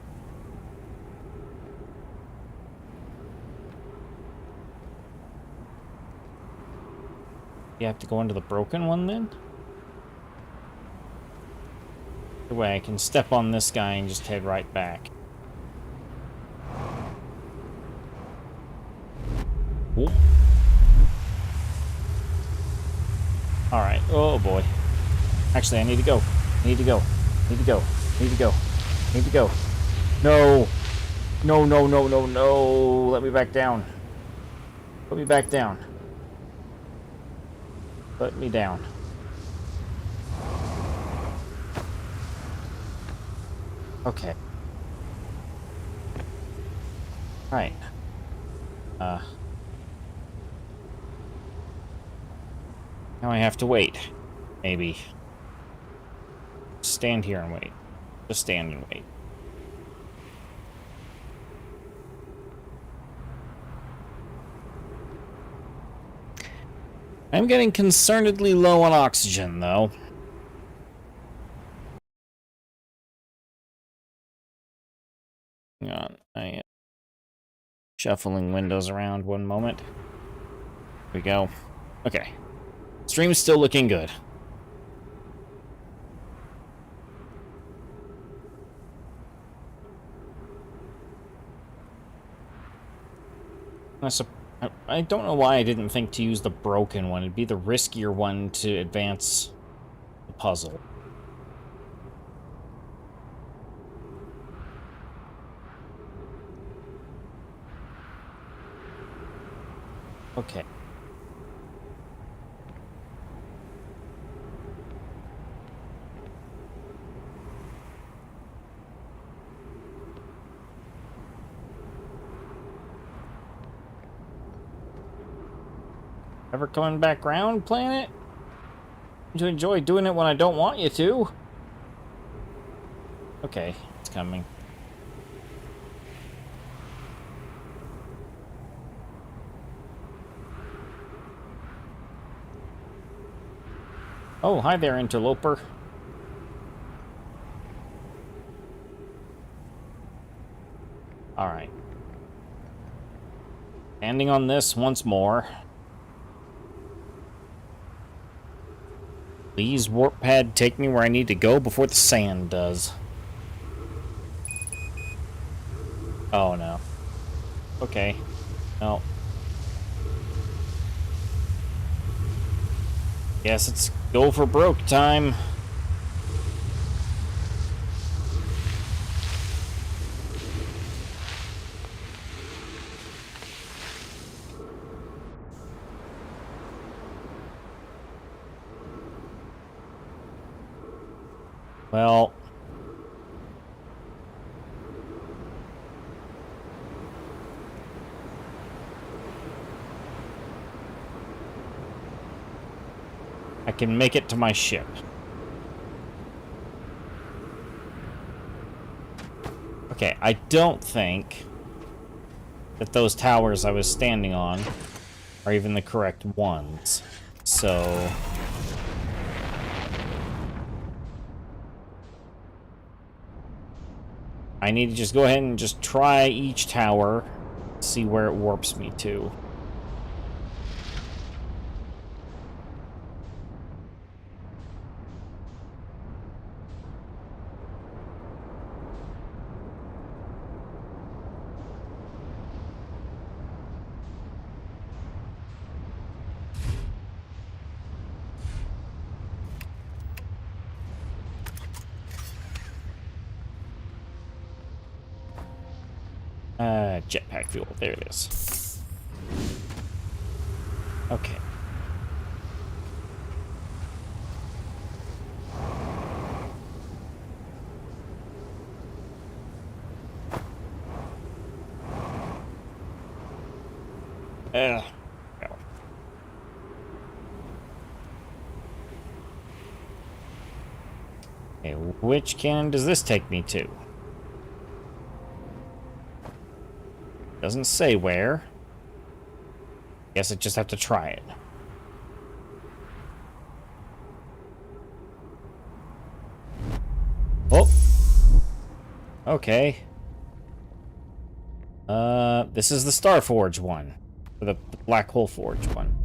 You have to go into the broken one then? Either way, I can step on this guy and just head right back. Ooh. Alright. Oh boy. Actually, I need to go. I need to go. I need to go. I need to go. I need to go. No! No, no, no, no, no! Let me back down. Put me back down. Put me down. Okay. Right. Now I have to wait. Maybe. Stand here and wait. Just stand and wait. I'm getting concernedly low on oxygen, though. Hang on. I am shuffling windows around one moment. Here we go. Okay. Stream's still looking good. I don't know why I didn't think to use the broken one. It'd be the riskier one to advance the puzzle. Okay. Ever coming back round, planet? You enjoy doing it when I don't want you to. Okay, it's coming. Oh, hi there, interloper. Alright. Standing on this once more. Please, warp pad, take me where I need to go before the sand does. Oh, no. Okay. No. Guess it's go for broke time. Well... I can make it to my ship. Okay, I don't think that those towers I was standing on are even the correct ones. So... I need to just go ahead and just try each tower, see where it warps me to. Jetpack fuel. There it is. Okay. No. Okay, which cannon does this take me to? Doesn't say where. Guess I just have to try it. Okay. This is the Star Forge one. Or the Black Hole Forge one.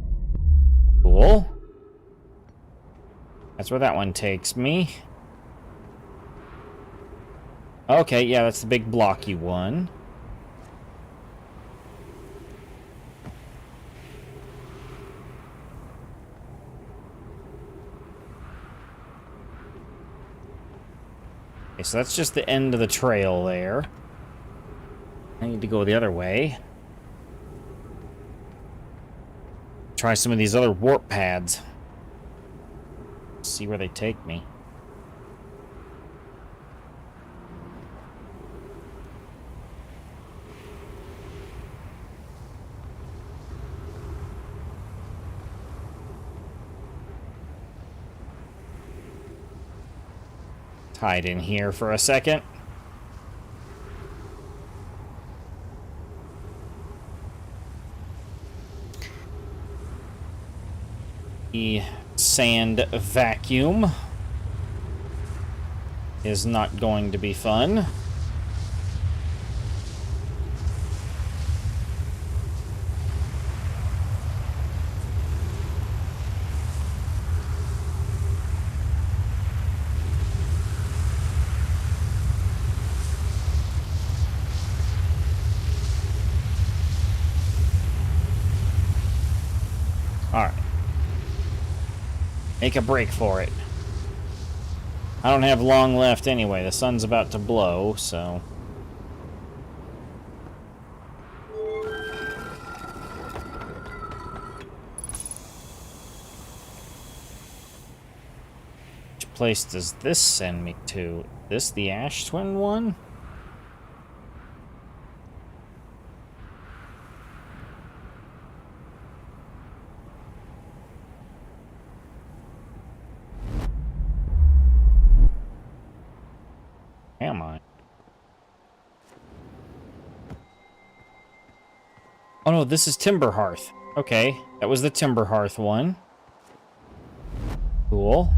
Cool. That's where that one takes me. Okay, yeah, that's the big blocky one. Okay, so that's just the end of the trail there. I need to go the other way. Try some of these other warp pads. See where they take me. Hide in here for a second. The sand vacuum is not going to be fun. Alright. Make a break for it. I don't have long left anyway. The sun's about to blow, so... Which place does this send me to? This the Ash Twin one? Am I? Oh no, this is Timber Hearth. Okay, that was the Timber Hearth one. Cool.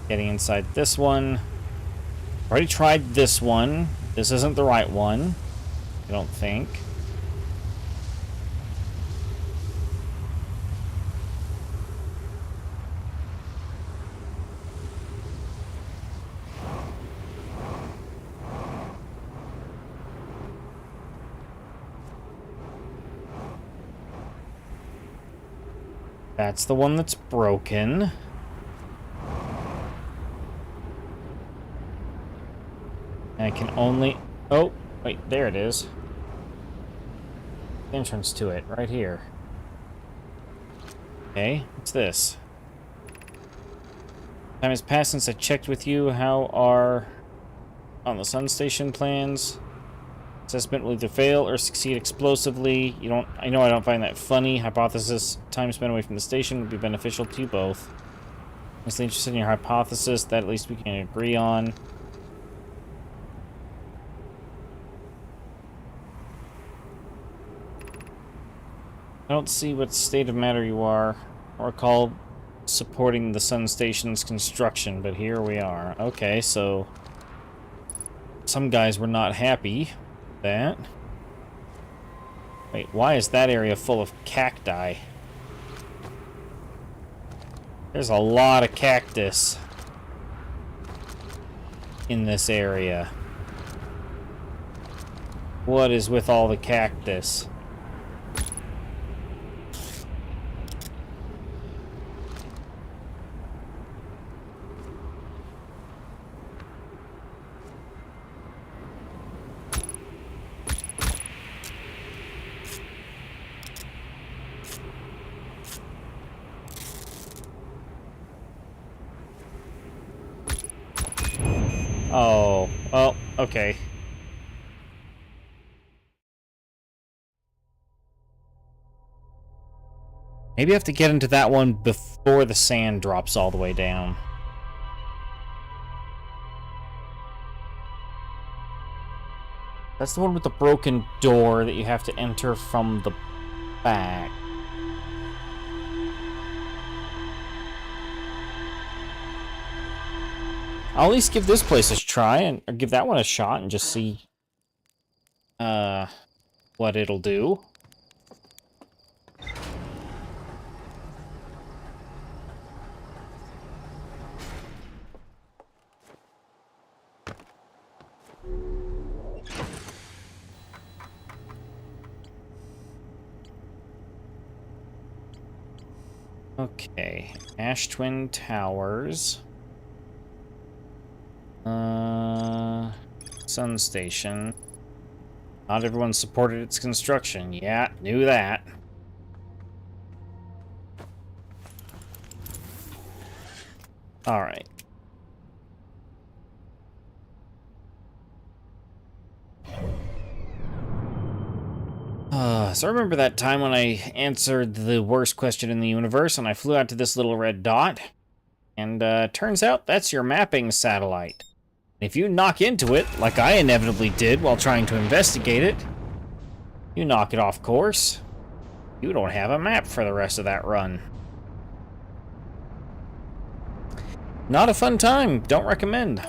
Getting inside this one. Already tried this one. This isn't the right one, I don't think. That's the one that's broken. I can only... Oh, wait, there it is. Entrance to it, right here. Okay, what's this? Time has passed since I checked with you. How are... on the sun station plans? Assessment will either fail or succeed explosively. You don't... I know I don't find that funny. Hypothesis, time spent away from the station would be beneficial to you both. I'm mostly interested in your hypothesis. That at least we can agree on. I don't see what state of matter you are, or recall supporting the sun station's construction, but here we are. Okay, so some guys were not happy with that. Wait, why is that area full of cacti? There's a lot of cactus in this area. What is with all the cactus? Oh, well, okay. Maybe I have to get into that one before the sand drops all the way down. That's the one with the broken door that you have to enter from the back. I'll at least give this place a try, or give that one a shot and just see what it'll do. Okay, Ash Twin Towers. Sun Station. Not everyone supported its construction. Yeah, knew that. Alright. So I remember that time when I answered the worst question in the universe and I flew out to this little red dot. And turns out that's your mapping satellite. If you knock into it, like I inevitably did while trying to investigate it, you knock it off course. You don't have a map for the rest of that run. Not a fun time. Don't recommend.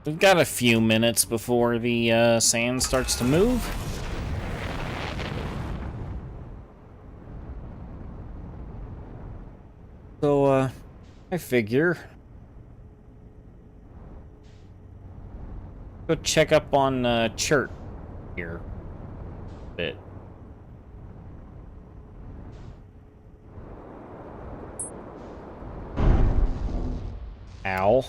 We've got a few minutes before the sand starts to move. So, I figure... go check up on Chert here a bit. Ow.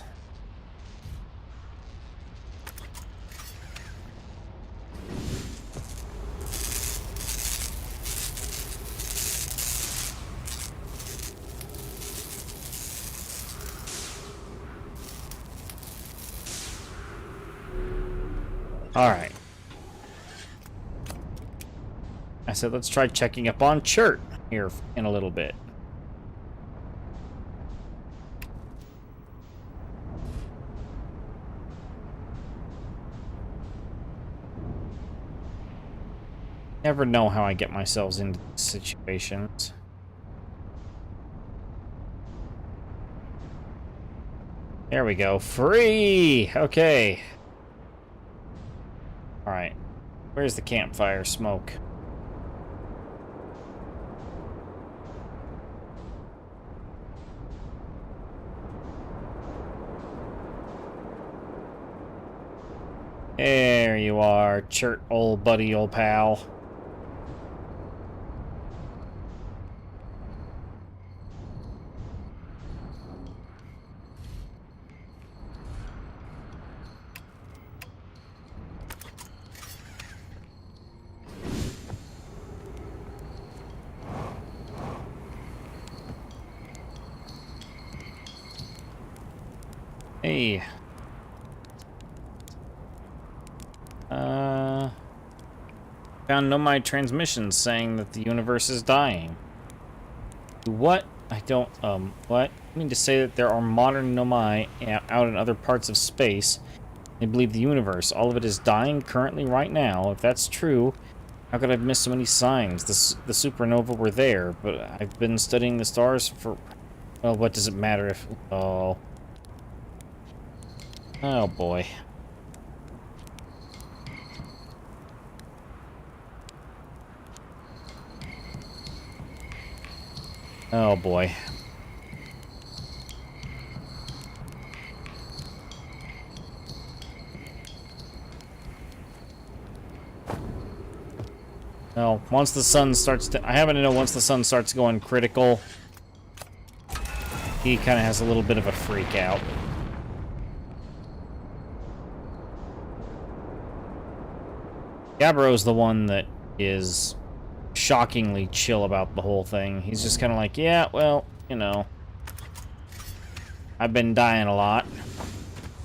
Alright. I said let's try checking up on Chert here in a little bit. Never know how I get myself into these situations. There we go. Free! Okay. Alright. Where's the campfire smoke? There you are, Chert, old buddy, old pal. Hey. Found nomai transmissions saying that the universe is dying. What? I don't, what? I mean to say that there are modern nomai out in other parts of space. They believe the universe, all of it is dying currently right now. If that's true, How could I have missed so many signs? The supernova were there, but I've been studying the stars for... Well, what does it matter if... Oh. Oh, boy. Oh, boy. Well, once the sun starts to... I happen to know once the sun starts going critical, he kind of has a little bit of a freak out. Gabbro's the one that is shockingly chill about the whole thing. He's just kind of like, yeah, well, you know, I've been dying a lot.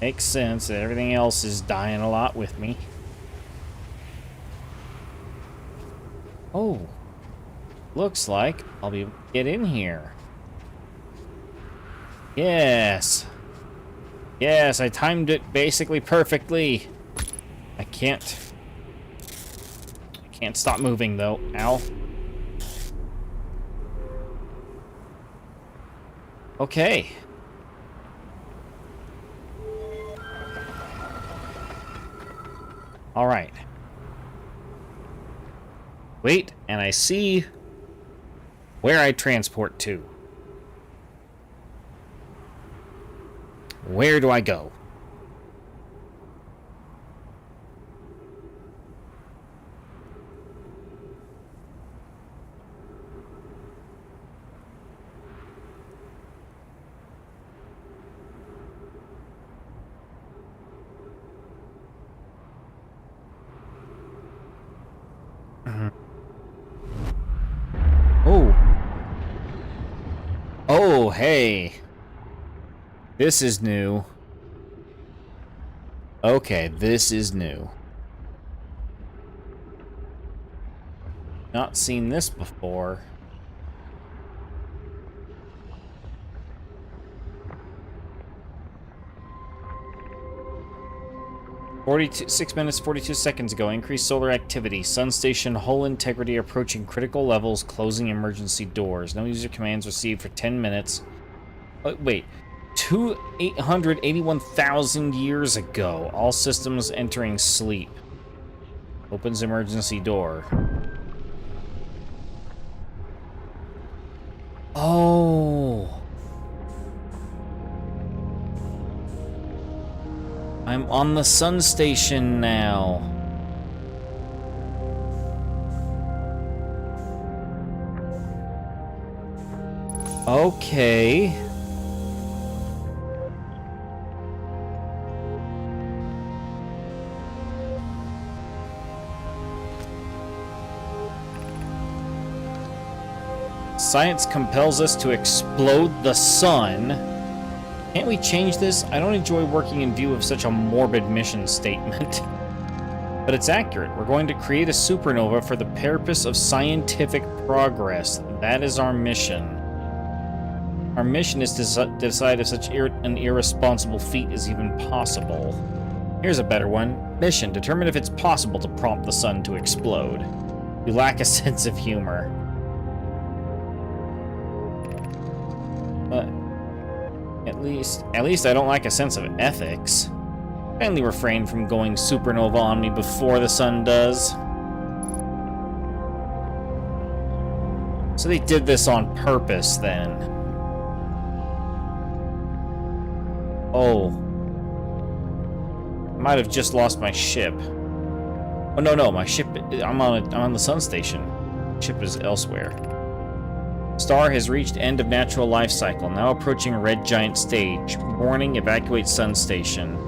Makes sense. Everything else is dying a lot with me. Oh, looks like I'll be able to get in here. Yes. Yes, I timed it basically perfectly. I can't stop moving though. Ow. Okay. All right. Wait, and I see where I transport to. Where do I go? Oh. Oh, hey. This is new. Okay, this is new. Not seen this before. "6 minutes, 42 seconds ago. Increased solar activity. Sun station hull integrity approaching critical levels. Closing emergency doors. No user commands received for 10 minutes. Wait. 881,000 years ago. All systems entering sleep. Opens emergency door. Oh. I'm on the sun station now. Okay. Science compels us to explode the sun. Can't we change this? I don't enjoy working in view of such a morbid mission statement. But it's accurate. We're going to create a supernova for the purpose of scientific progress. That is our mission. Our mission is to decide if such an irresponsible feat is even possible. Here's a better one. Mission. Determine if it's possible to prompt the sun to explode. You lack a sense of humor. At least I don't lack a sense of ethics. Kindly refrain from going supernova on me before the sun does. So they did this on purpose, then. Oh. I might have just lost my ship. Oh, no, my ship... I'm on the sun station. Ship is elsewhere. Star has reached end of natural life cycle, now approaching red giant stage. Warning, evacuate sun station.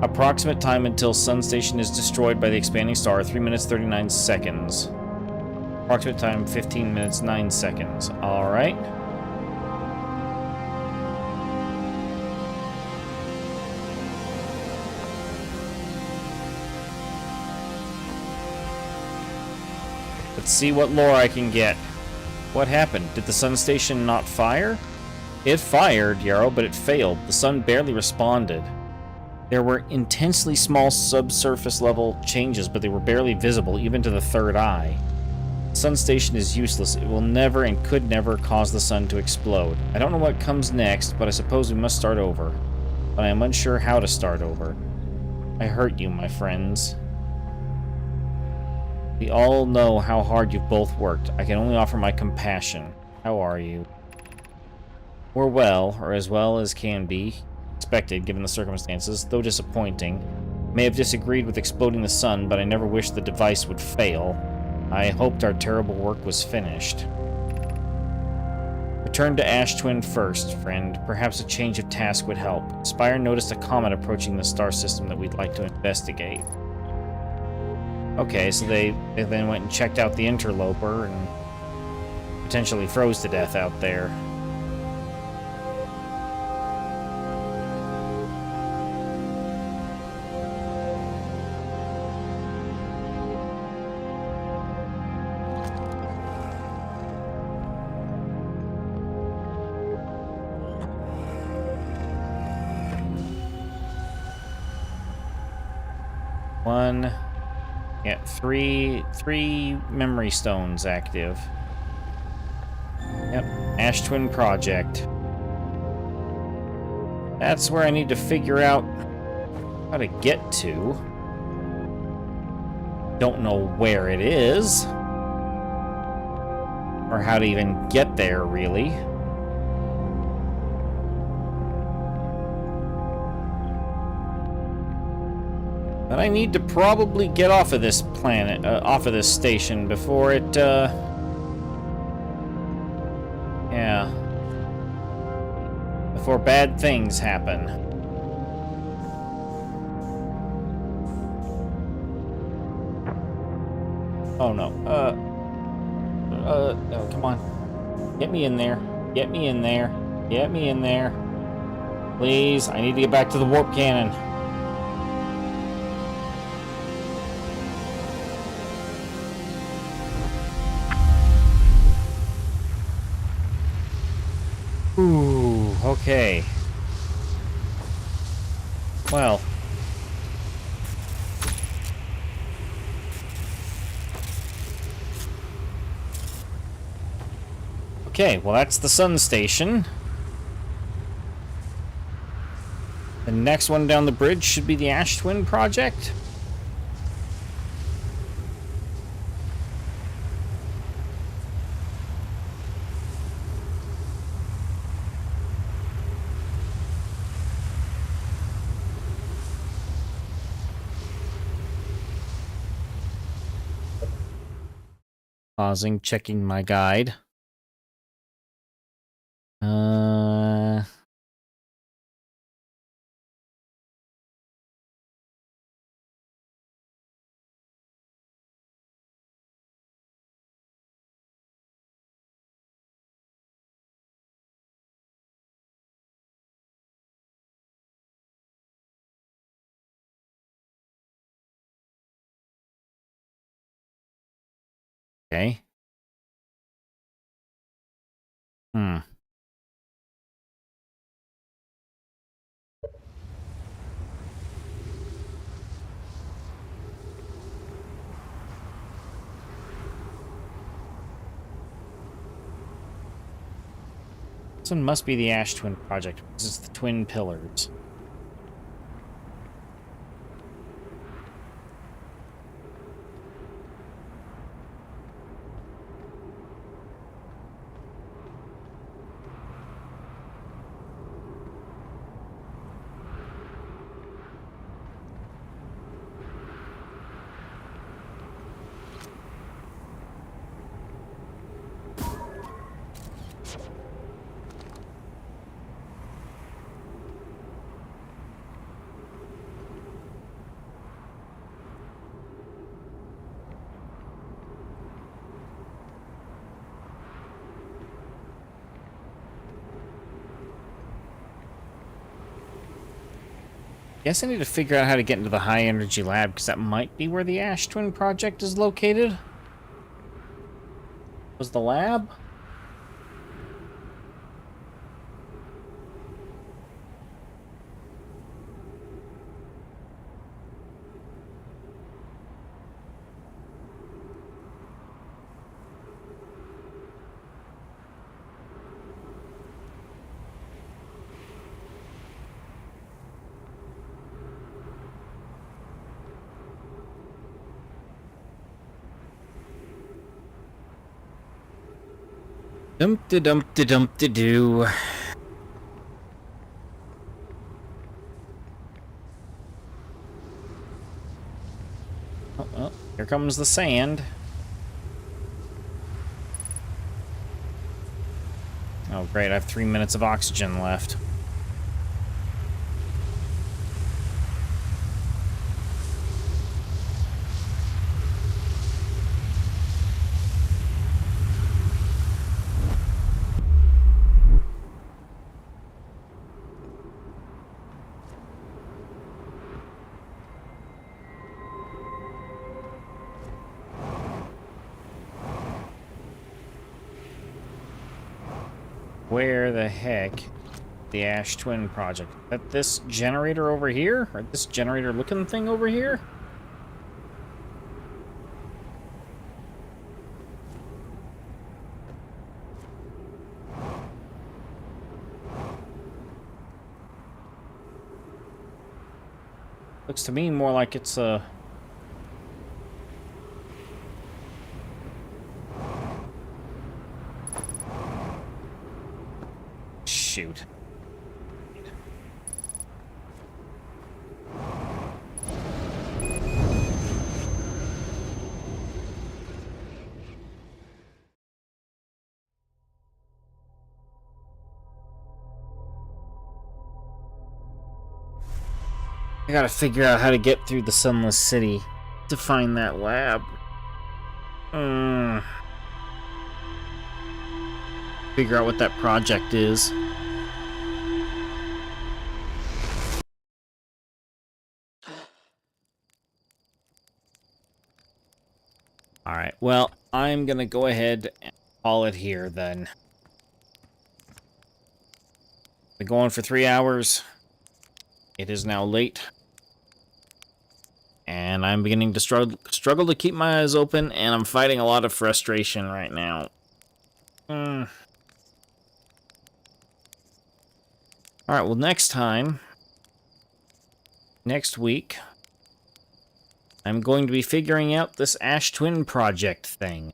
Approximate time until sun station is destroyed by the expanding star, 3 minutes 39 seconds. Approximate time, 15 minutes 9 seconds. Alright. Let's see what lore I can get. What happened? Did the sun station not fire? It fired, Yarrow, but it failed. The sun barely responded. There were intensely small subsurface level changes, but they were barely visible, even to the third eye. The sun station is useless. It will never and could never cause the sun to explode. I don't know what comes next, but I suppose we must start over. But I am unsure how to start over. I hurt you, my friends. We all know how hard you've both worked. I can only offer my compassion. How are you? We're well, or as well as can be expected given the circumstances, though disappointing. May have disagreed with exploding the sun, but I never wished the device would fail. I hoped our terrible work was finished. Return to Ash Twin first, friend. Perhaps a change of task would help. Spire noticed a comet approaching the star system that we'd like to investigate. Okay, so they then went and checked out the interloper and potentially froze to death out there. One... Yeah, three memory stones active. Yep, Ash Twin Project. That's where I need to figure out how to get to. Don't know where it is. Or how to even get there, really. But I need to probably get off of this planet, off of this station before it, yeah. Before bad things happen. Oh no, oh, come on. Get me in there. Get me in there. Get me in there. Please, I need to get back to the warp cannon. Ooh, okay. Well. Okay, well that's the sun station. The next one down the bridge should be the Ash Twin Project. Pausing, checking my guide. Okay. This one must be the Ash Twin Project, because it's the twin pillars. Guess I need to figure out how to get into the high energy lab, because that might be where the Ash Twin Project is located. Was the lab? Dum-de-dum-de-dum-de-doo. Oh, well, here comes the sand. Oh, great, I have 3 minutes of oxygen left. Where the heck the Ash Twin Project? Is that this generator over here? Or this generator looking thing over here? Looks to me more like it's a... Shoot. I gotta figure out how to get through the Sunless City to find that lab. Figure out what that project is. Alright, well, I'm gonna go ahead and call it here then. Been going for 3 hours. It is now late. And I'm beginning to struggle to keep my eyes open, and I'm fighting a lot of frustration right now. Alright, well, next week, I'm going to be figuring out this Ash Twin Project thing.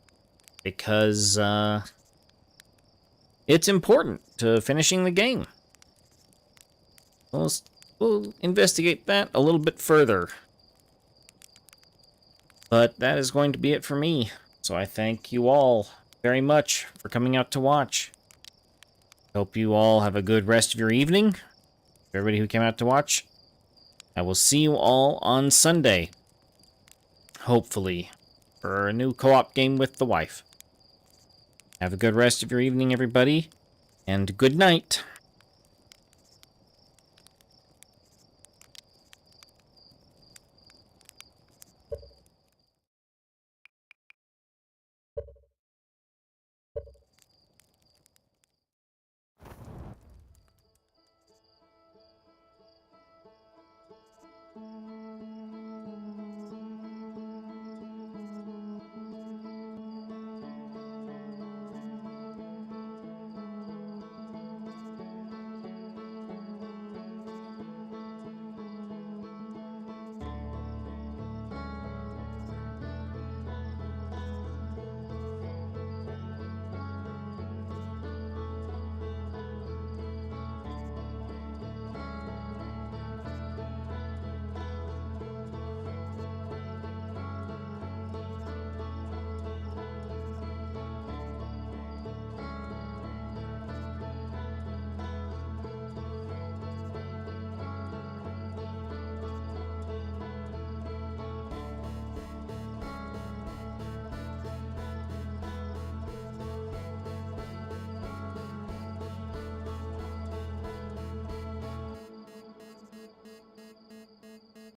Because, it's important to finishing the game. We'll investigate that a little bit further. But that is going to be it for me. So I thank you all very much for coming out to watch. Hope you all have a good rest of your evening. Everybody who came out to watch. I will see you all on Sunday. Hopefully. For a new co-op game with the wife. Have a good rest of your evening, everybody. And good night.